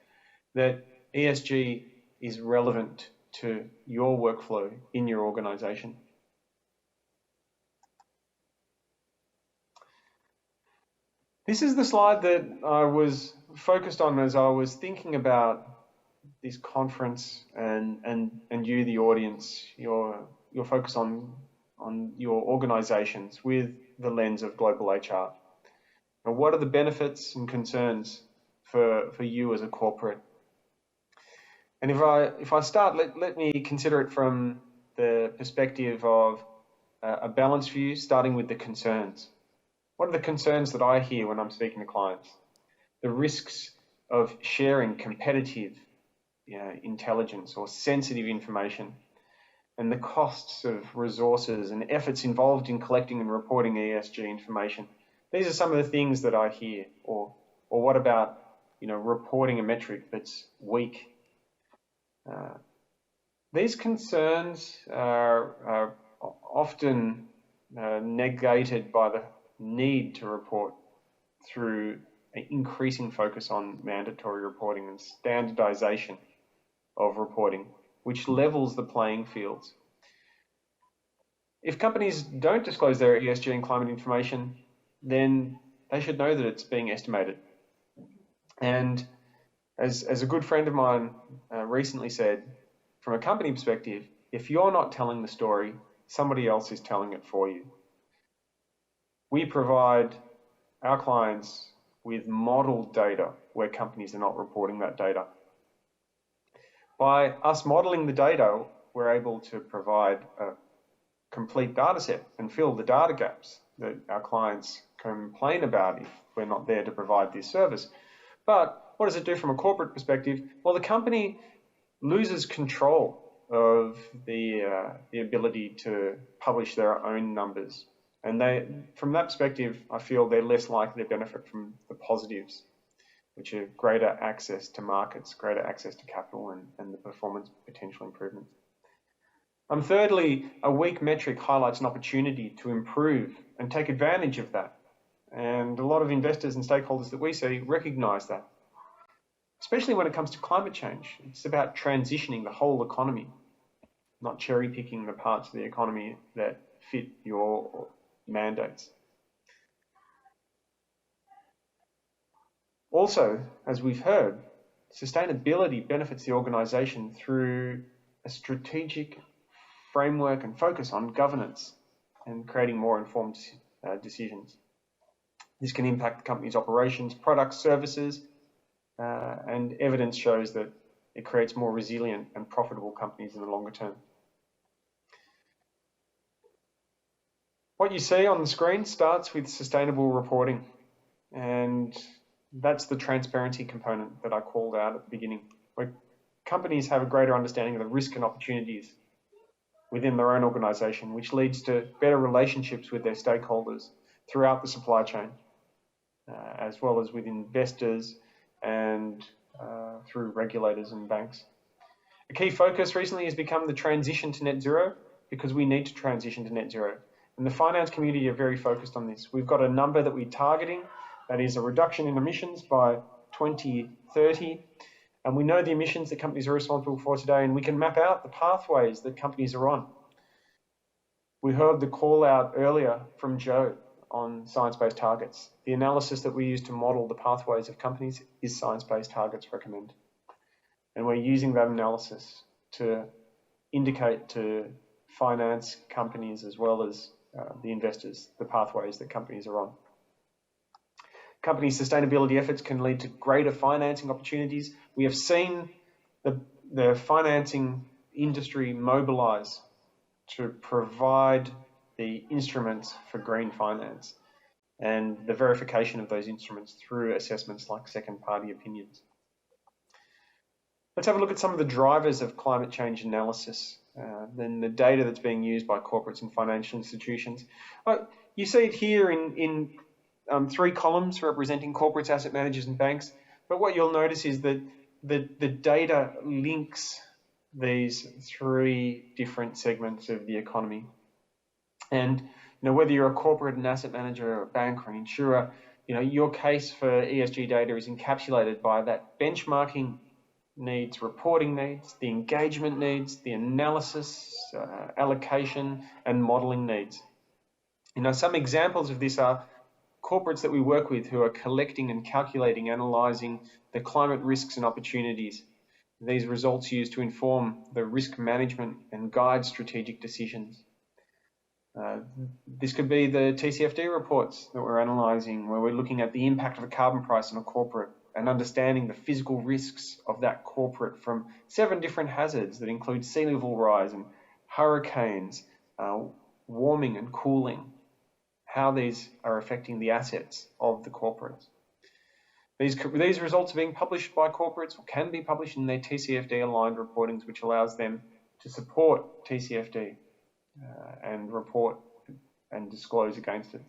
Speaker 7: that ESG is relevant to your workflow in your organisation. This is the slide that I was focused on as I was thinking about this conference and you, the audience, your focus on your organisations with the lens of global HR. Now, what are the benefits and concerns for you as a corporate? And if I start, let me consider it from the perspective of a balanced view, starting with the concerns. What are the concerns that I hear when I'm speaking to clients? The risks of sharing competitive intelligence or sensitive information, and the costs of resources and efforts involved in collecting and reporting ESG information. These are some of the things that I hear. Or what about reporting a metric that's weak? These concerns are often negated by the need to report through an increasing focus on mandatory reporting and standardization of reporting, which levels the playing fields. If companies don't disclose their ESG and climate information, then they should know that it's being estimated. And as a good friend of mine recently said, from a company perspective, if you're not telling the story, somebody else is telling it for you. We provide our clients with modeled data where companies are not reporting that data. By us modeling the data, we're able to provide a complete data set and fill the data gaps that our clients complain about if we're not there to provide this service. But what does it do from a corporate perspective? Well, the company loses control of the ability to publish their own numbers. And from that perspective, I feel they're less likely to benefit from the positives, which are greater access to markets, greater access to capital, and the performance potential improvements. Thirdly, a weak metric highlights an opportunity to improve and take advantage of that. And a lot of investors and stakeholders that we see recognise that, especially when it comes to climate change. It's about transitioning the whole economy, not cherry picking the parts of the economy that fit your mandates. Also, as we've heard, sustainability benefits the organisation through a strategic framework and focus on governance and creating more informed decisions. This can impact the company's operations, products, services, and evidence shows that it creates more resilient and profitable companies in the longer term. What you see on the screen starts with sustainable reporting. And that's the transparency component that I called out at the beginning, where companies have a greater understanding of the risk and opportunities within their own organisation, which leads to better relationships with their stakeholders throughout the supply chain, as well as with investors and through regulators and banks. A key focus recently has become the transition to net zero, because we need to transition to net zero. And the finance community are very focused on this. We've got a number that we're targeting, that is a reduction in emissions by 2030. And we know the emissions that companies are responsible for today, and we can map out the pathways that companies are on. We heard the call out earlier from Joe on science-based targets. The analysis that we use to model the pathways of companies is science-based targets recommend. And we're using that analysis to indicate to finance companies as well as the investors the pathways that companies are on. Company sustainability efforts can lead to greater financing opportunities. We have seen the financing industry mobilise to provide the instruments for green finance and the verification of those instruments through assessments like second-party opinions. Let's have a look at some of the drivers of climate change analysis, then the data that's being used by corporates and financial institutions. You see it here in 3 columns representing corporates, asset managers and banks, but what you'll notice is that the data links these 3 different segments of the economy. And whether you're a corporate, an asset manager, or a bank or an insurer, your case for ESG data is encapsulated by that benchmarking needs, reporting needs, the engagement needs, the analysis, allocation, and modelling needs. Some examples of this are corporates that we work with who are collecting and calculating, analysing the climate risks and opportunities. These results used to inform the risk management and guide strategic decisions. This could be the TCFD reports that we're analysing, where we're looking at the impact of a carbon price on a corporate and understanding the physical risks of that corporate from 7 different hazards that include sea level rise and hurricanes, warming and cooling, how these are affecting the assets of the corporates. These results are being published by corporates, or can be published in their TCFD aligned reportings, which allows them to support TCFD and report and disclose against it.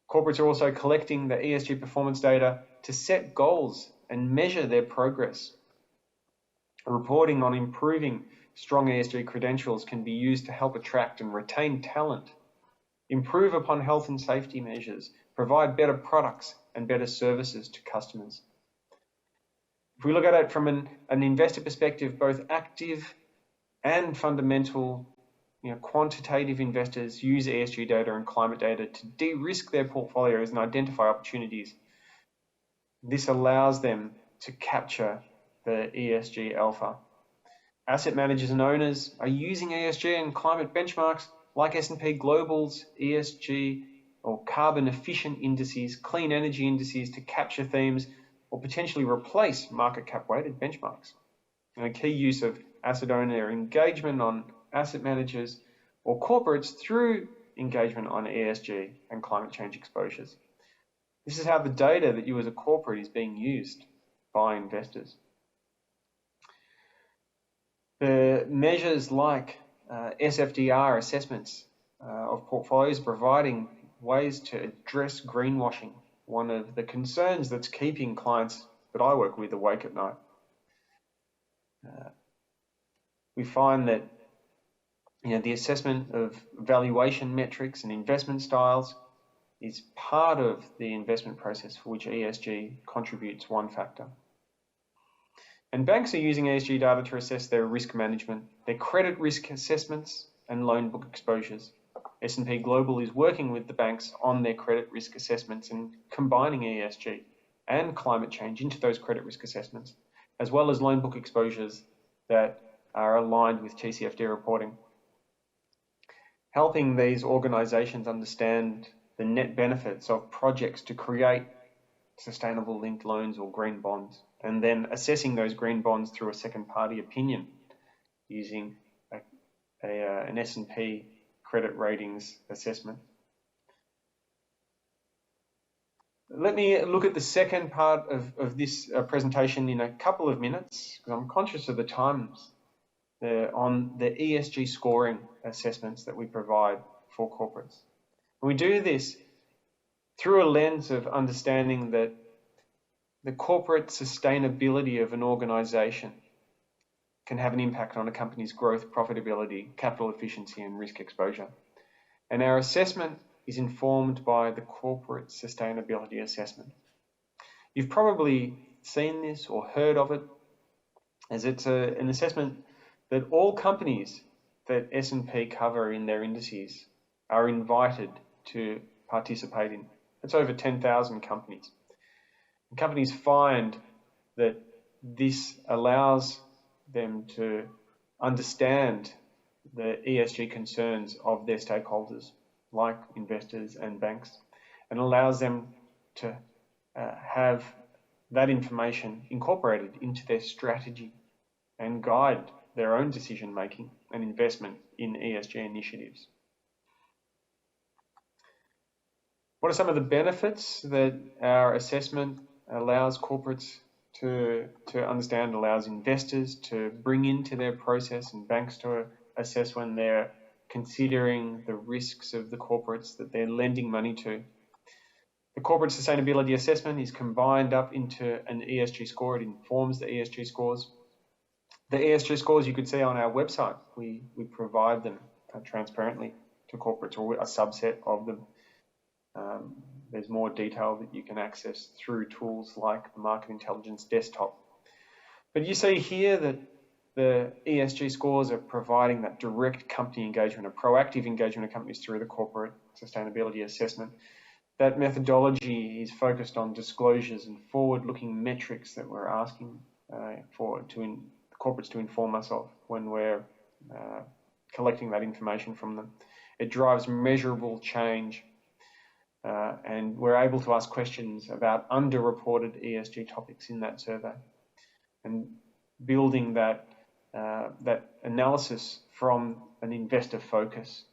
Speaker 7: Corporates are also collecting the ESG performance data to set goals and measure their progress. Reporting on improving strong ESG credentials can be used to help attract and retain talent, improve upon health and safety measures, provide better products and better services to customers. If we look at it from an investor perspective, both active and fundamental quantitative investors use ESG data and climate data to de-risk their portfolios and identify opportunities. This allows them to capture the ESG alpha. Asset managers and owners are using ESG and climate benchmarks like Pglobal's ESG or carbon efficient indices, clean energy indices to capture themes or potentially replace market cap weighted benchmarks. And a key use of asset owner engagement on asset managers or corporates through engagement on ESG and climate change exposures. This is how the data that you as a corporate is being used by investors. The measures like SFDR assessments of portfolios providing ways to address greenwashing, one of the concerns that's keeping clients that I work with awake at night. We find that the assessment of valuation metrics and investment styles is part of the investment process for which ESG contributes one factor. And banks are using ESG data to assess their risk management, their credit risk assessments and loan book exposures. Pglobal is working with the banks on their credit risk assessments and combining ESG and climate change into those credit risk assessments, as well as loan book exposures that are aligned with TCFD reporting. Helping these organisations understand the net benefits of projects to create sustainable linked loans or green bonds, and then assessing those green bonds through a second party opinion using an S&P credit ratings assessment. Let me look at the second part of this presentation in a couple of minutes, because I'm conscious of the times, on the ESG scoring assessments that we provide for corporates. And we do this through a lens of understanding that the corporate sustainability of an organisation can have an impact on a company's growth, profitability, capital efficiency and risk exposure. And our assessment is informed by the corporate sustainability assessment. You've probably seen this or heard of it, as it's an assessment that all companies that S&P cover in their indices are invited to participate in. It's over 10,000 companies. And companies find that this allows them to understand the ESG concerns of their stakeholders, like investors and banks, and allows them to have that information incorporated into their strategy and guide their own decision making and investment in ESG initiatives. What are some of the benefits that our assessment allows corporates to understand, allows investors to bring into their process and banks to assess when they're considering the risks of the corporates that they're lending money to? The corporate sustainability assessment is combined up into an ESG score. It informs the ESG scores. The ESG scores you could see on our website. We provide them transparently to corporates, or a subset of them. There's more detail that you can access through tools like the Market Intelligence desktop. But you see here that the ESG scores are providing that direct company engagement, a proactive engagement of companies through the corporate sustainability assessment. That methodology is focused on disclosures and forward-looking metrics that we're asking corporates to inform us of when we're collecting that information from them. It drives measurable change, and we're able to ask questions about underreported ESG topics in that survey, and building that analysis from an investor focus,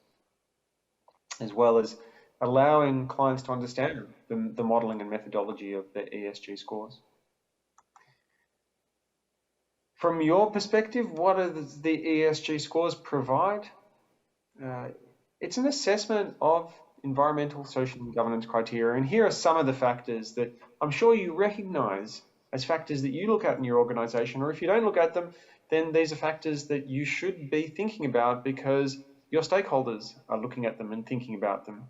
Speaker 7: as well as allowing clients to understand the modelling and methodology of the ESG scores. From your perspective, what does the ESG scores provide? It's an assessment of environmental, social and governance criteria. And here are some of the factors that I'm sure you recognise as factors that you look at in your organisation, or if you don't look at them, then these are factors that you should be thinking about because your stakeholders are looking at them and thinking about them.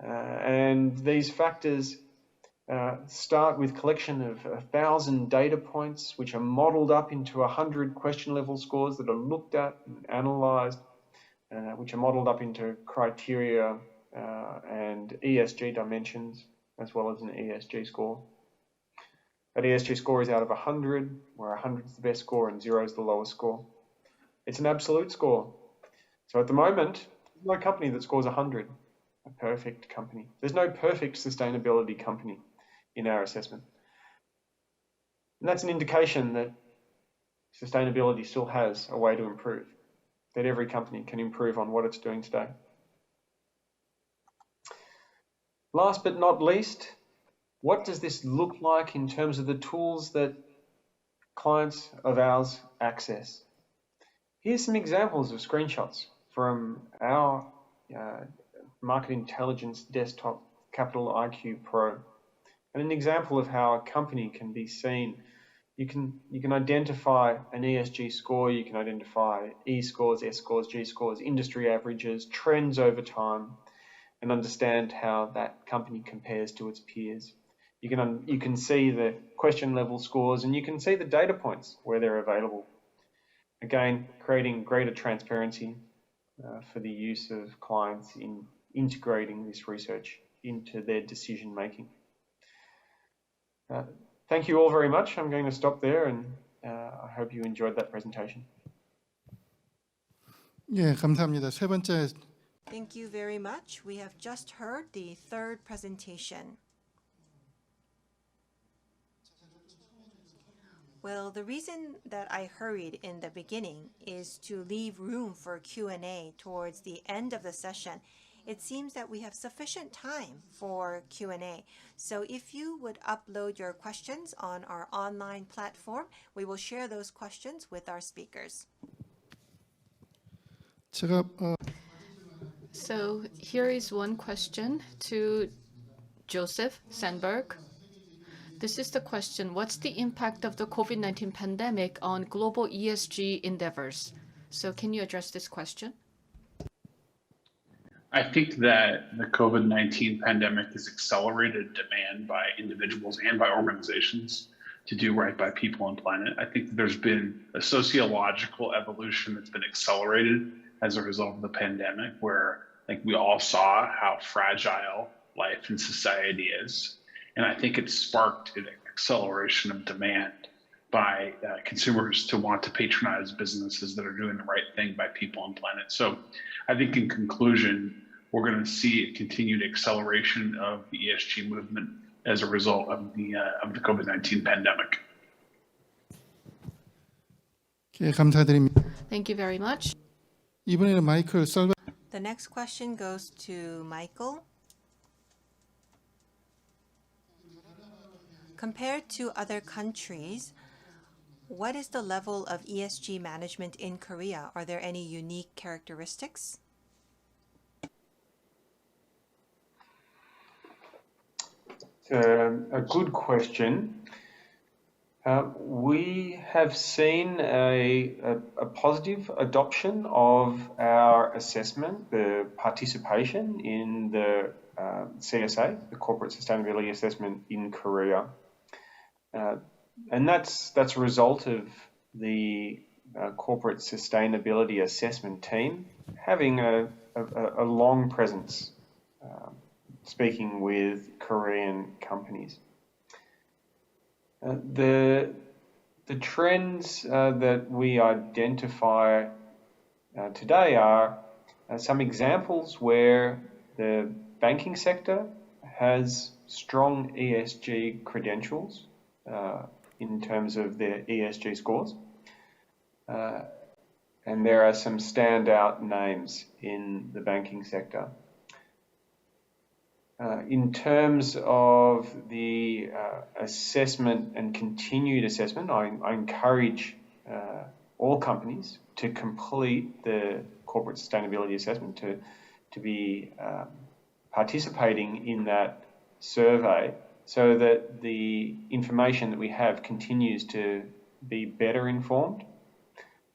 Speaker 7: And these factors start with collection of 1,000 data points, which are modelled up into 100 question level scores that are looked at and analysed, which are modelled up into criteria and ESG dimensions, as well as an ESG score. That ESG score is out of 100, where 100 is the best score and 0 is the lowest score. It's an absolute score. So at the moment, there's no company that scores 100, a perfect company. There's no perfect sustainability company in our assessment. And that's an indication that sustainability still has a way to improve, that every company can improve on what it's doing today. Last but not least, what does this look like in terms of the tools that clients of ours access? Here's some examples of screenshots from our Market Intelligence Desktop Capital IQ Pro, and an example of how a company can be seen. You can identify an ESG score, you can identify E scores, S scores, G scores, industry averages, trends over time, and understand how that company compares to its peers. You can see the question level scores, and you can see the data points where they're available. Again, creating greater transparency for the use of clients in integrating this research into their decision making. Thank you all very much. I'm going to stop there, and I hope you enjoyed that presentation.
Speaker 6: 예, 감사합니다. 세 번째.
Speaker 1: Thank you very much. We have just heard the third presentation. Well, the reason that I hurried in the beginning is to leave room for Q&A towards the end of the session. it seems that we have sufficient time for Q&A. So if you would upload your questions on our online platform, we will share those questions with our speakers.
Speaker 6: 제가
Speaker 3: So here is one question to Joseph Sandberg. This is the question: what's the impact of the COVID-19 pandemic on global ESG endeavors? So can you address this question?
Speaker 5: I think that the COVID-19 pandemic has accelerated demand by individuals and by organizations to do right by people and planet. I think that there's been a sociological evolution that's been accelerated as a result of the pandemic, where I think we all saw how fragile life and society is. And I think it sparked an acceleration of demand by consumers to want to patronize businesses that are doing the right thing by people and planet. So I think in conclusion, we're going to see a continued acceleration of the ESG movement as a result of the COVID-19 pandemic.
Speaker 6: 감사드립니다.
Speaker 3: Thank you very much.
Speaker 6: 이번에는 마이클 살바
Speaker 1: The next question goes to Michael. Compared to other countries, what is the level of ESG management in Korea? Are there any unique characteristics?
Speaker 7: A good question. We have seen a positive adoption of our assessment, the participation in the CSA, the Corporate Sustainability Assessment in Korea. And that's a result of the Corporate Sustainability Assessment team having a long presence speaking with Korean companies. The trends that we identify today are some examples where the banking sector has strong ESG credentials in terms of their ESG scores. And there are some standout names in the banking sector. In terms of the assessment and continued assessment, I encourage all companies to complete the corporate sustainability assessment, to be participating in that survey, so that the information that we have continues to be better informed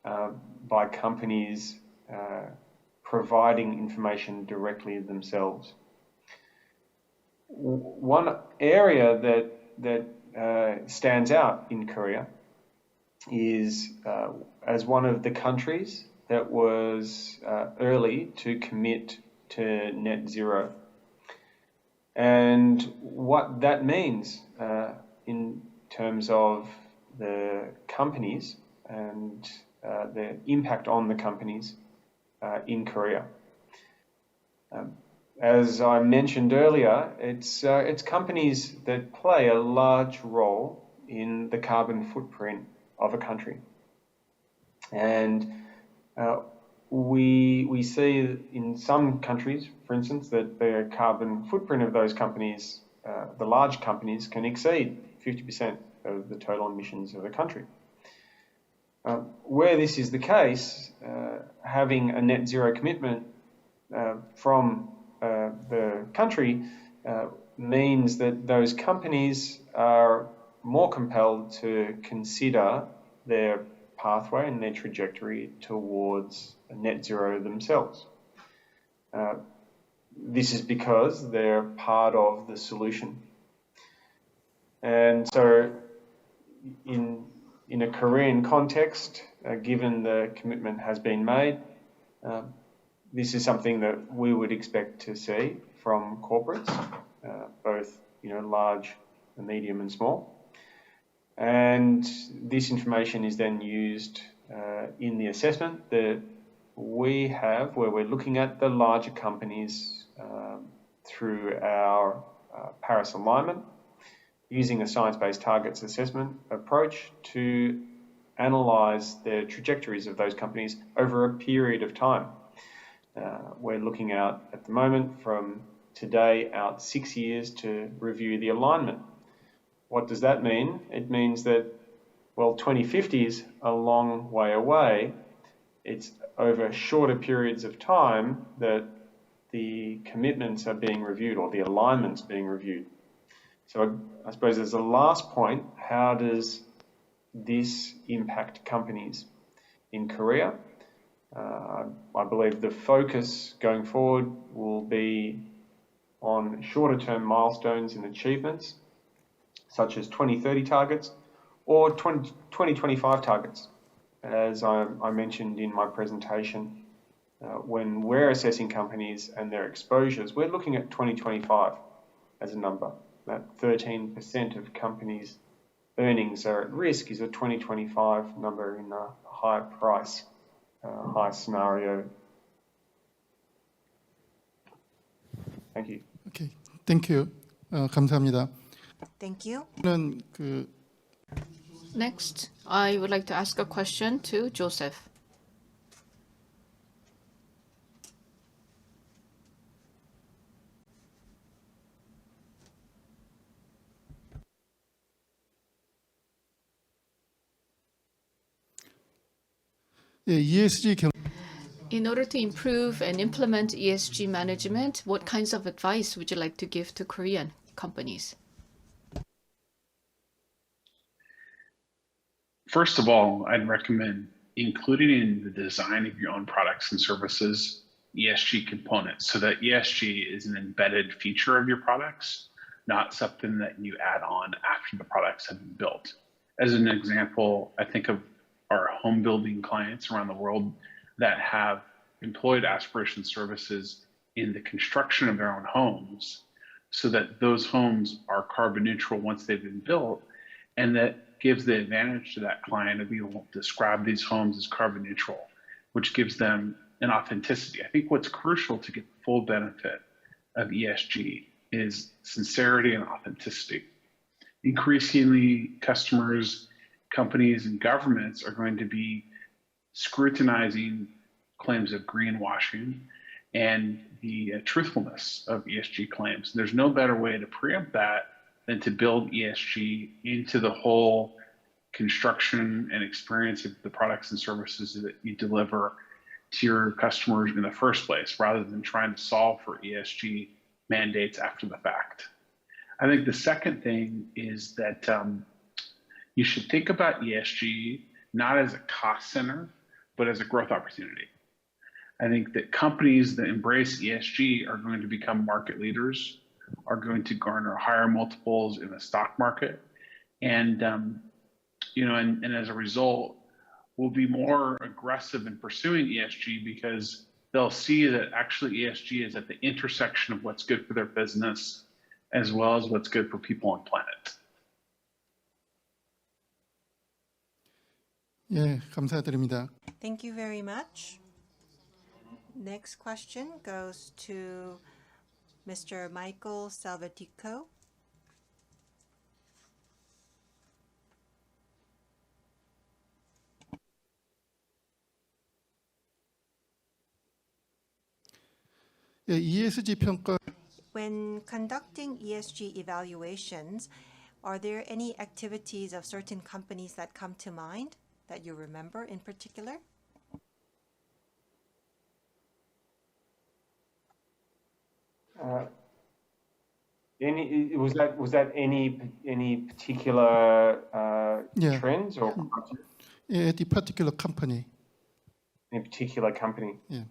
Speaker 7: by companies providing information directly themselves. One area that stands out in Korea is as one of the countries that was early to commit to net zero. And what that means in terms of the companies and the impact on the companies in Korea. As I mentioned earlier, it's companies that play a large role in the carbon footprint of a country. And we see in some countries, for instance, that the carbon footprint of those companies, the large companies, can exceed 50% of the total emissions of a country. Where this is the case, having a net zero commitment from the country means that those companies are more compelled to consider their pathway and their trajectory towards net zero themselves. This is because they're part of the solution. And so in a Korean context, given the commitment has been made, this is something that we would expect to see from corporates, both large, medium and small. And this information is then used in the assessment that we have, where we're looking at the larger companies through our Paris alignment, using a science-based targets assessment approach to analyse the trajectories of those companies over a period of time. We're looking out at the moment from today out 6 years to review the alignment. What does that mean? It means that, well, 2050 is a long way away. It's over shorter periods of time that the commitments are being reviewed, or the alignment's being reviewed. So I suppose as a last point, how does this impact companies in Korea? I believe the focus going forward will be on shorter term milestones and achievements, such as 2030 targets or 2025 targets. As I mentioned in my presentation, when we're assessing companies and their exposures, we're looking at 2025 as a number. That 13% of companies' earnings are at risk is a 2025 number in a high price, high scenario. Thank you.
Speaker 6: Okay, thank you. 감사합니다.
Speaker 1: Thank you.
Speaker 6: 저는 그
Speaker 3: Next, I would like to ask a question to Joseph.
Speaker 6: ESG 경
Speaker 3: In order to improve and implement ESG management, what kinds of advice would you like to give to Korean companies?
Speaker 5: First of all, I'd recommend including in the design of your own products and services ESG components, so that ESG is an embedded feature of your products, not something that you add on after the products have been built. As an example, I think of our home building clients around the world that have employed Aspiration services in the construction of their own homes, so that those homes are carbon neutral once they've been built, and that gives the advantage to that client of being able to describe these homes as carbon neutral, which gives them an authenticity. I think what's crucial to get the full benefit of ESG is sincerity and authenticity. Increasingly, customers, companies, and governments are going to be scrutinizing claims of greenwashing and the truthfulness of ESG claims. There's no better way to preempt that than to build ESG into the whole construction and experience of the products and services that you deliver to your customers in the first place, rather than trying to solve for ESG mandates after the fact. I think the second thing is that you should think about ESG not as a cost center, but as a growth opportunity. I think that companies that embrace ESG are going to become market leaders, are going to garner higher multiples in the stock market, and and as a result, will be more aggressive in pursuing ESG because they'll see that actually ESG is at the intersection of what's good for their business as well as what's good for people and planet.
Speaker 6: 예, 감사드립니다.
Speaker 1: Thank you very much. Next question goes to Mr. Michael Salvatico.
Speaker 6: 예, ESG 평가
Speaker 1: When conducting ESG evaluations, are there any activities of certain companies that come to mind that you remember in particular?
Speaker 7: Was that any particular
Speaker 6: Yeah.
Speaker 7: trends or
Speaker 6: 예, the particular company.
Speaker 7: any particular company?
Speaker 6: Yeah.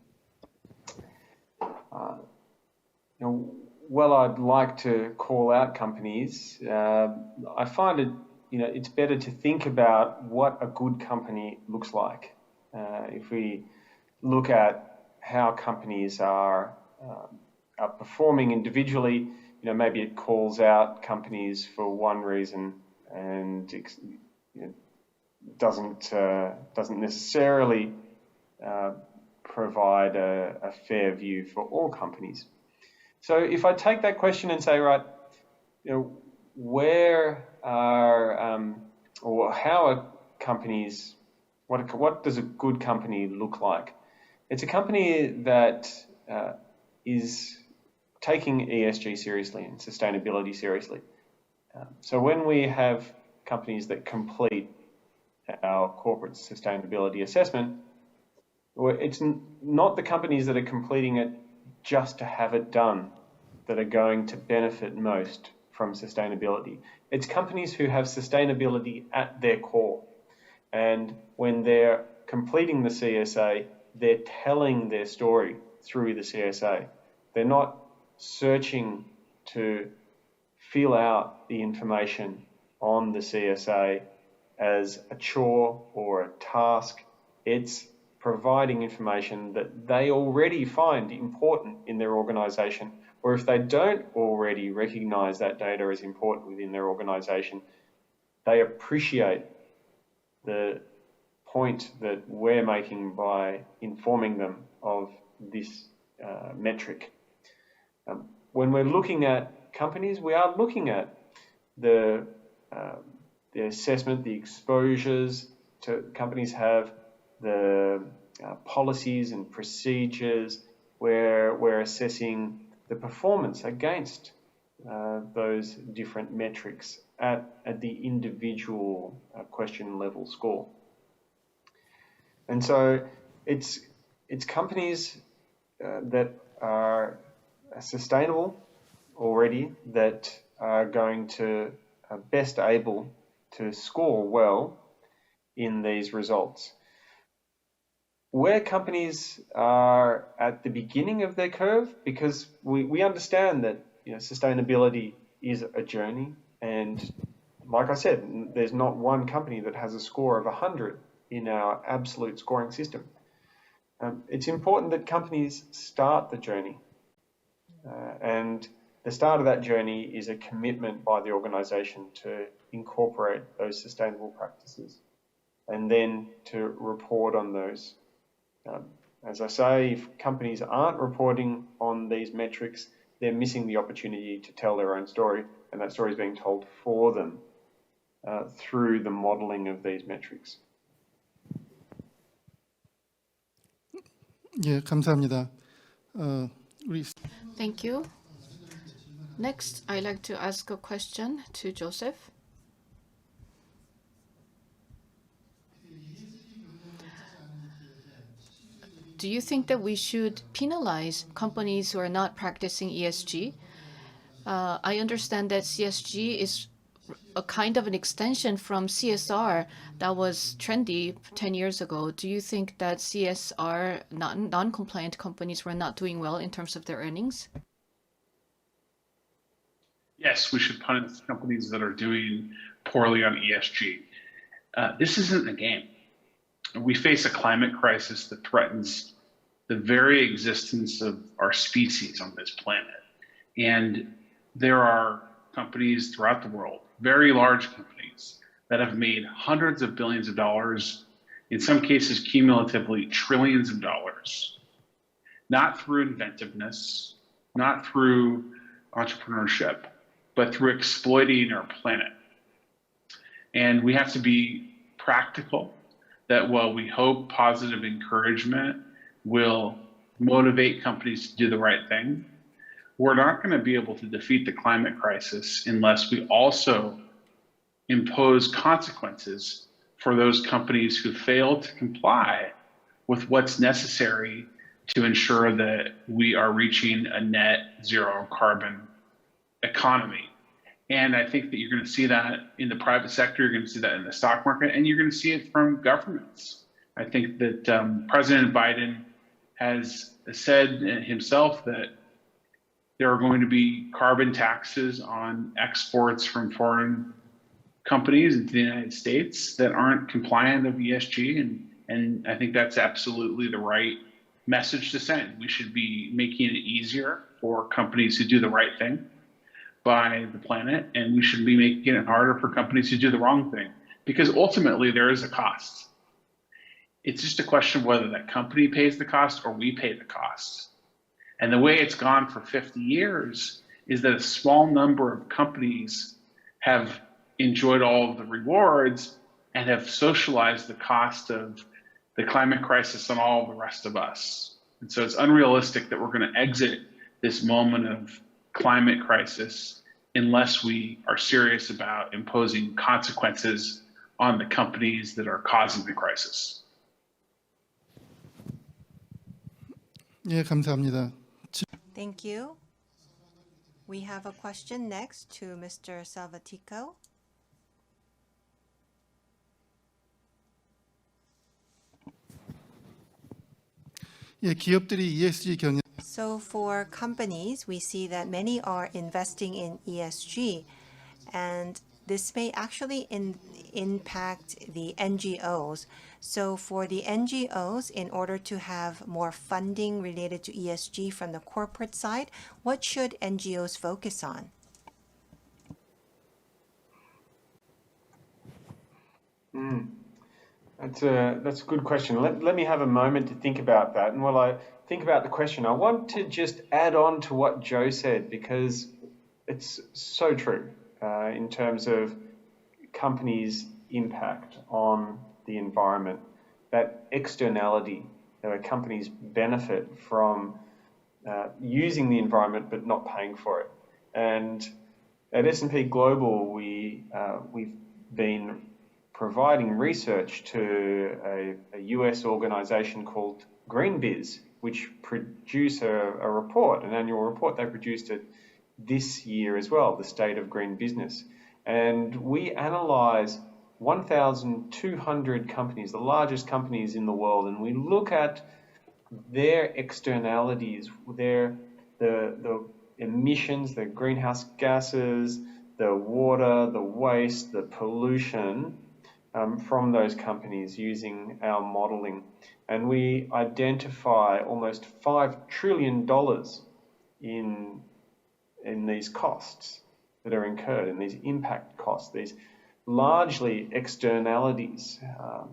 Speaker 7: Well, I'd like to call out companies. I find it, it's better to think about what a good company looks like. If we look at how companies are performing individually, maybe it calls out companies for one reason and doesn't necessarily provide a fair view for all companies. So if I take that question and say, right, where are or how are companies? What does a good company look like? It's a company that is taking ESG seriously and sustainability seriously. So when we have companies that complete our corporate sustainability assessment, it's not the companies that are completing it just to have it done that are going to benefit most from sustainability. It's companies who have sustainability at their core. And when they're completing the CSA, they're telling their story through the CSA. They're not searching to fill out the information on the CSA as a chore or a task. It's providing information that they already find important in their organisation, or if they don't already recognise that data as important within their organisation, they appreciate the point that we're making by informing them of this metric. When we're looking at companies, we are looking at the assessment, the exposures to companies have, the policies and procedures where we're assessing the performance against those different metrics at the individual question level score. And so it's companies that are sustainable already that are going to best able to score well in these results. Where companies are at the beginning of their curve, because we understand that sustainability is a journey, and like I said, there's not one company that has a score of 100 in our absolute scoring system. It's important that companies start the journey, and the start of that journey is a commitment by the organisation to incorporate those sustainable practices and then to report on those. As I say, if companies aren't reporting on these metrics, they're missing the opportunity to tell their own story, and that story is being told for them through the modelling of these metrics.
Speaker 6: 예, 감사합니다. 우리
Speaker 3: Thank you. Next, I'd like to ask a question to Joseph. Do you think that we should penalize companies who are not practicing ESG? I understand that CSG is a kind of an extension from CSR that was trendy 10 years ago. Do you think that CSR non-compliant companies were not doing well in terms of their earnings?
Speaker 5: Yes, we should punish companies that are doing poorly on ESG. This isn't a game. We face a climate crisis that threatens the very existence of our species on this planet. And there are companies throughout the world, very large companies, that have made hundreds of billions of dollars, in some cases cumulatively trillions of dollars, not through inventiveness, not through entrepreneurship, but through exploiting our planet. And we have to be practical that while we hope positive encouragement will motivate companies to do the right thing, we're not going to be able to defeat the climate crisis unless we also impose consequences for those companies who fail to comply with what's necessary to ensure that we are reaching a net zero carbon economy. And I think that you're going to see that in the private sector, you're going to see that in the stock market, and you're going to see it from governments. I think that President Biden has said himself that there are going to be carbon taxes on exports from foreign companies into the United States that aren't compliant with ESG. And I think that's absolutely the right message to send. We should be making it easier for companies who do the right thing by the planet, and we should be making it harder for companies who do the wrong thing, because ultimately there is a cost. It's just a question of whether that company pays the cost or we pay the cost. And the way it's gone for 50 years is that a small number of companies have enjoyed all of the rewards and have socialized the cost of the climate crisis on all the rest of us. And so it's unrealistic that we're going to exit this moment of climate crisis unless we are serious about imposing consequences on the companies that are causing the crisis.
Speaker 6: 예, 감사합니다.
Speaker 1: Thank you. We have a question next to Mr. Salvatico.
Speaker 6: 예, 기업들이 ESG 경영
Speaker 1: So for companies, we see that many are investing in ESG, and this may actually impact the NGOs. So for the NGOs, in order to have more funding related to ESG from the corporate side, what should NGOs focus on?
Speaker 7: That's a good question. Let me have a moment to think about that. And while I think about the question, I want to just add on to what Joe said, because it's so true in terms of companies' impact on the environment, that externality, where companies benefit from using the environment but not paying for it. And at S&P Global, we've been providing research to a US organization called GreenBiz, which produce a report, an annual report. They produced it this year as well, the State of Green Business. And we analyze 1,200 companies, the largest companies in the world, and we look at their externalities, the emissions, the greenhouse gases, the water, the waste, the pollution from those companies using our modeling. And we identify almost $5 trillion in these costs that are incurred, in these impact costs, these largely externalities,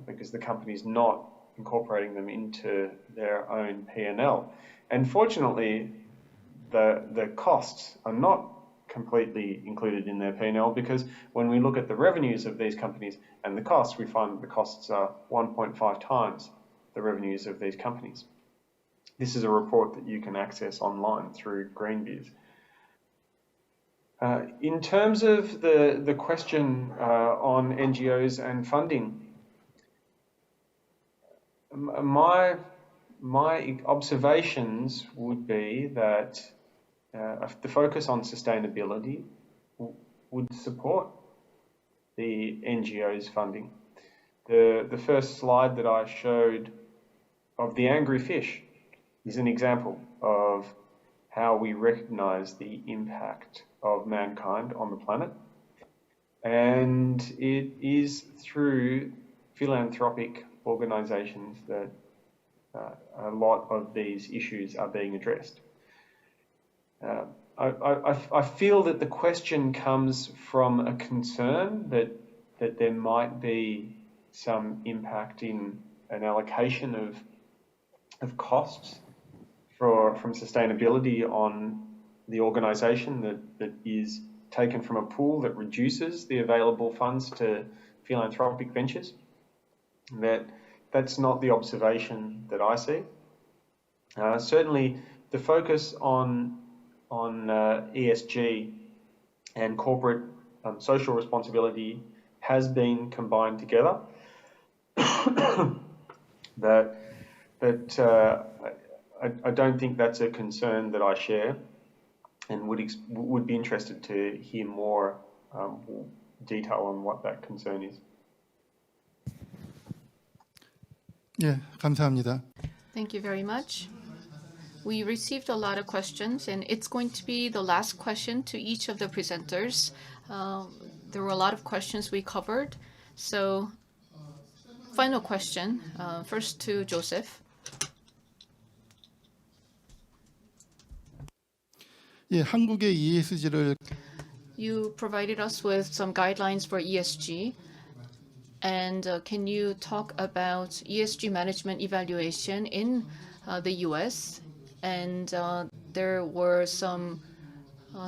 Speaker 7: because the company's not incorporating them into their own P&L. And fortunately, the costs are not completely included in their P&L, because when we look at the revenues of these companies and the costs, we find that the costs are 1.5 times the revenues of these companies. This is a report that you can access online through GreenBiz. In terms of the question on NGOs and funding, my observations would be that the focus on sustainability would support the NGOs funding. The first slide that I showed of the angry fish is an example of how we recognize the impact of mankind on the planet. And it is through philanthropic organizations that a lot of these issues are being addressed. I feel that the question comes from a concern that there might be some impact in an allocation of costs from sustainability on the organisation that is taken from a pool that reduces the available funds to philanthropic ventures. That's not the observation that I see. Certainly, the focus on ESG and corporate social responsibility has been combined together. I don't think that's a concern that I share, and would be interested to hear more detail on what that concern is.
Speaker 6: 예, 감사합니다.
Speaker 3: Thank you very much. We received a lot of questions, and it's going to be the last question to each of the presenters. There were a lot of questions we covered. So, final question, first to Joseph.
Speaker 6: 예, 한국의 ESG를
Speaker 3: You provided us with some guidelines for ESG. And can you talk about ESG management evaluation in the US? And there were some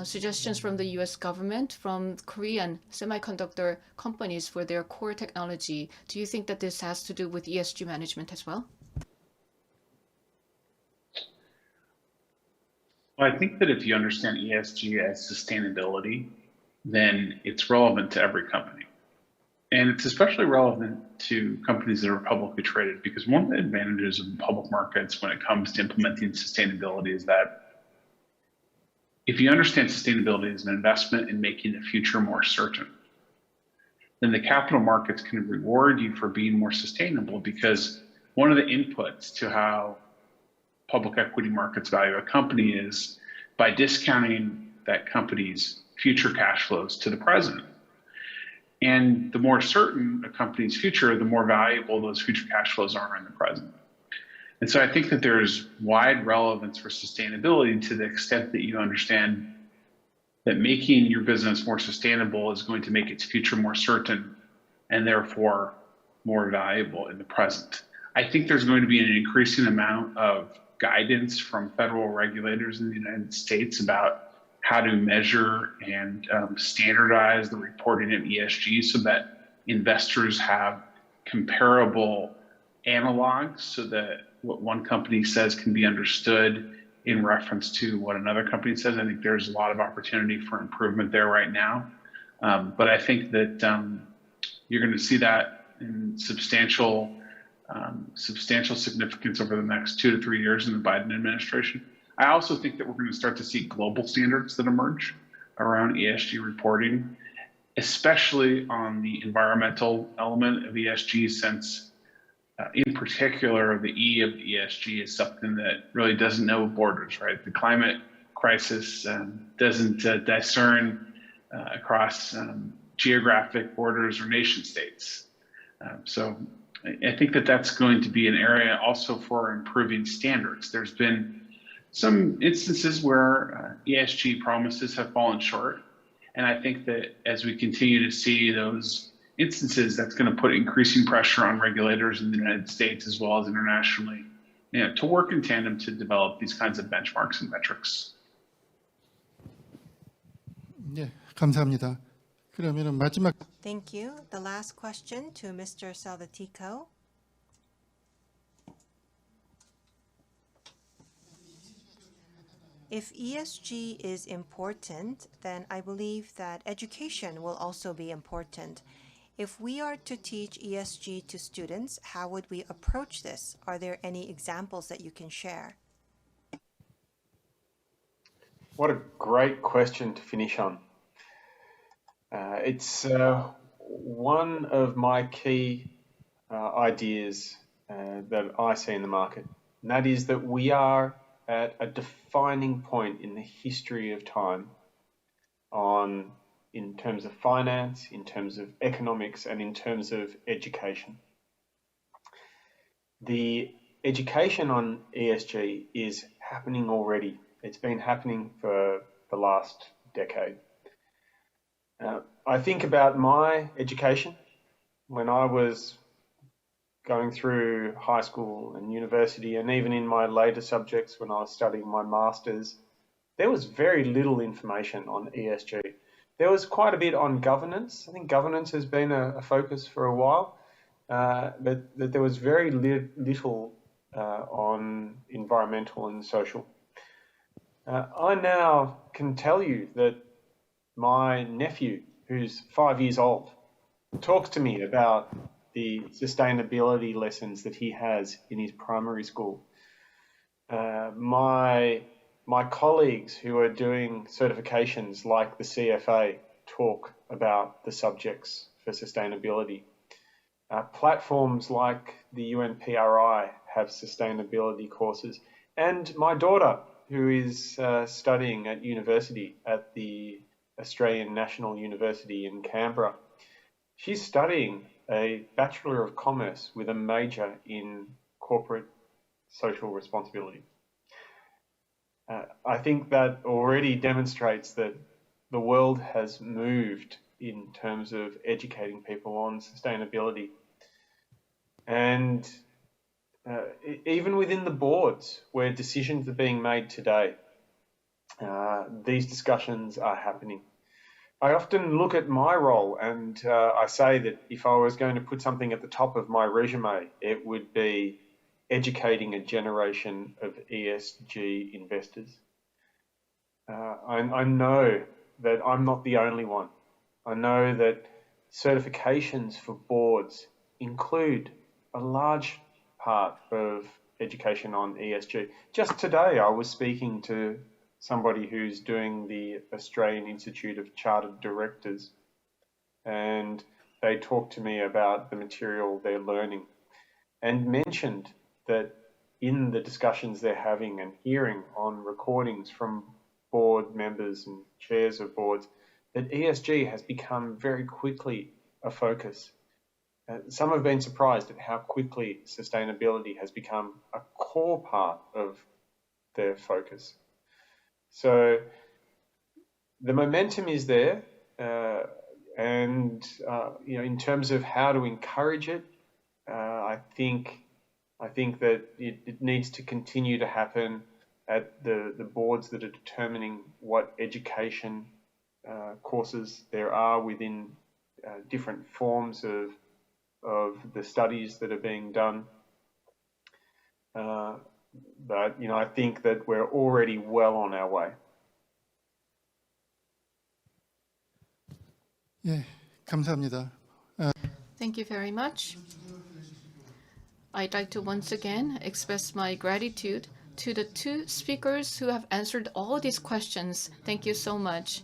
Speaker 3: suggestions from the US government, from Korean semiconductor companies for their core technology. Do you think that this has to do with ESG management as well?
Speaker 5: Well, I think that if you understand ESG as sustainability, then it's relevant to every company. And it's especially relevant to companies that are publicly traded, because one of the advantages of public markets when it comes to implementing sustainability is that if you understand sustainability as an investment in making the future more certain, then the capital markets can reward you for being more sustainable, because one of the inputs to how public equity markets value a company is by discounting that company's future cash flows to the present. And the more certain a company's future, the more valuable those future cash flows are in the present. And so I think that there's wide relevance for sustainability to the extent that you understand that making your business more sustainable is going to make its future more certain and therefore more valuable in the present. I think there's going to be an increasing amount of guidance from federal regulators in the United States about how to measure and standardize the reporting of ESG so that investors have comparable analogs, so that what one company says can be understood in reference to what another company says. I think there's a lot of opportunity for improvement there right now. But I think that you're going to see that in substantial significance over the next 2 to 3 years in the Biden administration. I also think that we're going to start to see global standards that emerge around ESG reporting, especially on the environmental element of ESG, since in particular, the E of ESG is something that really doesn't know borders, right? The climate crisis doesn't discern across geographic borders or nation states. So I think that that's going to be an area also for improving standards. There's been some instances where ESG promises have fallen short. And I think that as we continue to see those instances, that's going to put increasing pressure on regulators in the United States as well as internationally, to work in tandem to develop these kinds of benchmarks and metrics.
Speaker 6: 네, 감사합니다. 그러면은 마지막
Speaker 1: Thank you. The last question to Mr. Salvatico. If ESG is important, then I believe that education will also be important. If we are to teach ESG to students, how would we approach this? Are there any examples that you can share?
Speaker 7: What a great question to finish on. It's one of my key ideas that I see in the market, and that is that we are at a defining point in the history of time in terms of finance, in terms of economics, and in terms of education. The education on ESG is happening already. It's been happening for the last decade. I think about my education when I was going through high school and university, and even in my later subjects when I was studying my master's, there was very little information on ESG. There was quite a bit on governance. I think governance has been a focus for a while, but there was very little on environmental and social. I now can tell you that my nephew, who's 5 years old, talks to me about the sustainability lessons that he has in his primary school. My colleagues who are doing certifications like the CFA talk about the subjects for sustainability. Platforms like the UNPRI have sustainability courses. And my daughter, who is studying at university at the Australian National University in Canberra, she's studying a Bachelor of Commerce with a major in corporate social responsibility. I think that already demonstrates that the world has moved in terms of educating people on sustainability. And even within the boards where decisions are being made today, these discussions are happening. I often look at my role and I say that if I was going to put something at the top of my resume, it would be educating a generation of ESG investors. I know that I'm not the only one. I know that certifications for boards include a large part of education on ESG. Just today, I was speaking to somebody who's doing the Australian Institute of Chartered Directors, and they talked to me about the material they're learning and mentioned that in the discussions they're having and hearing on recordings from board members and chairs of boards, that ESG has become very quickly a focus. Some have been surprised at how quickly sustainability has become a core part of their focus. So the momentum is there, and in terms of how to encourage it, I think that it needs to continue to happen at the boards that are determining what education courses there are within different forms of the studies that are being done. But I think that we're already well on our way.
Speaker 6: 예, 감사합니다.
Speaker 3: Thank you very much. I'd like to once again express my gratitude to the two speakers who have answered all these questions. Thank you so much.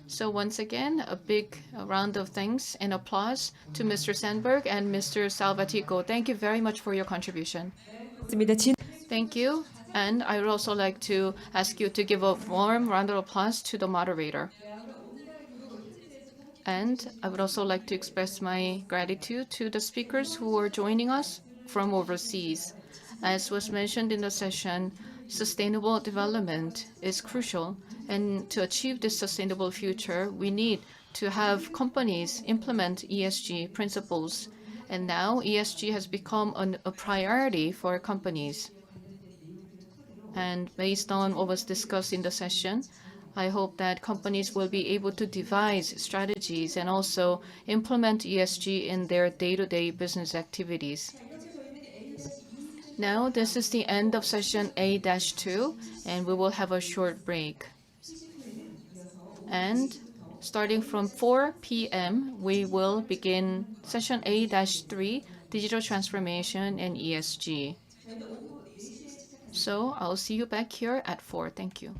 Speaker 3: So once again, a big round of thanks and applause to Mr. Sandberg and Mr. Salvatico. Thank you very much for your contribution. Thank you. And I would also like to ask you to give a warm round of applause to the moderator. And I would also like to express my gratitude to the speakers who are joining us from overseas. As was mentioned in the session, sustainable development is crucial. And to achieve this sustainable future, we need to have companies implement ESG principles. And now ESG has become a priority for companies. And based on what was discussed in the session, I hope that companies will be able to devise strategies and also implement ESG in their day-to-day business activities. Now, this is the end of session A-2, and we will have a short break. And starting from 4 p.m., we will begin session A-3, Digital Transformation and ESG. So I'll see you back here at 4. Thank you.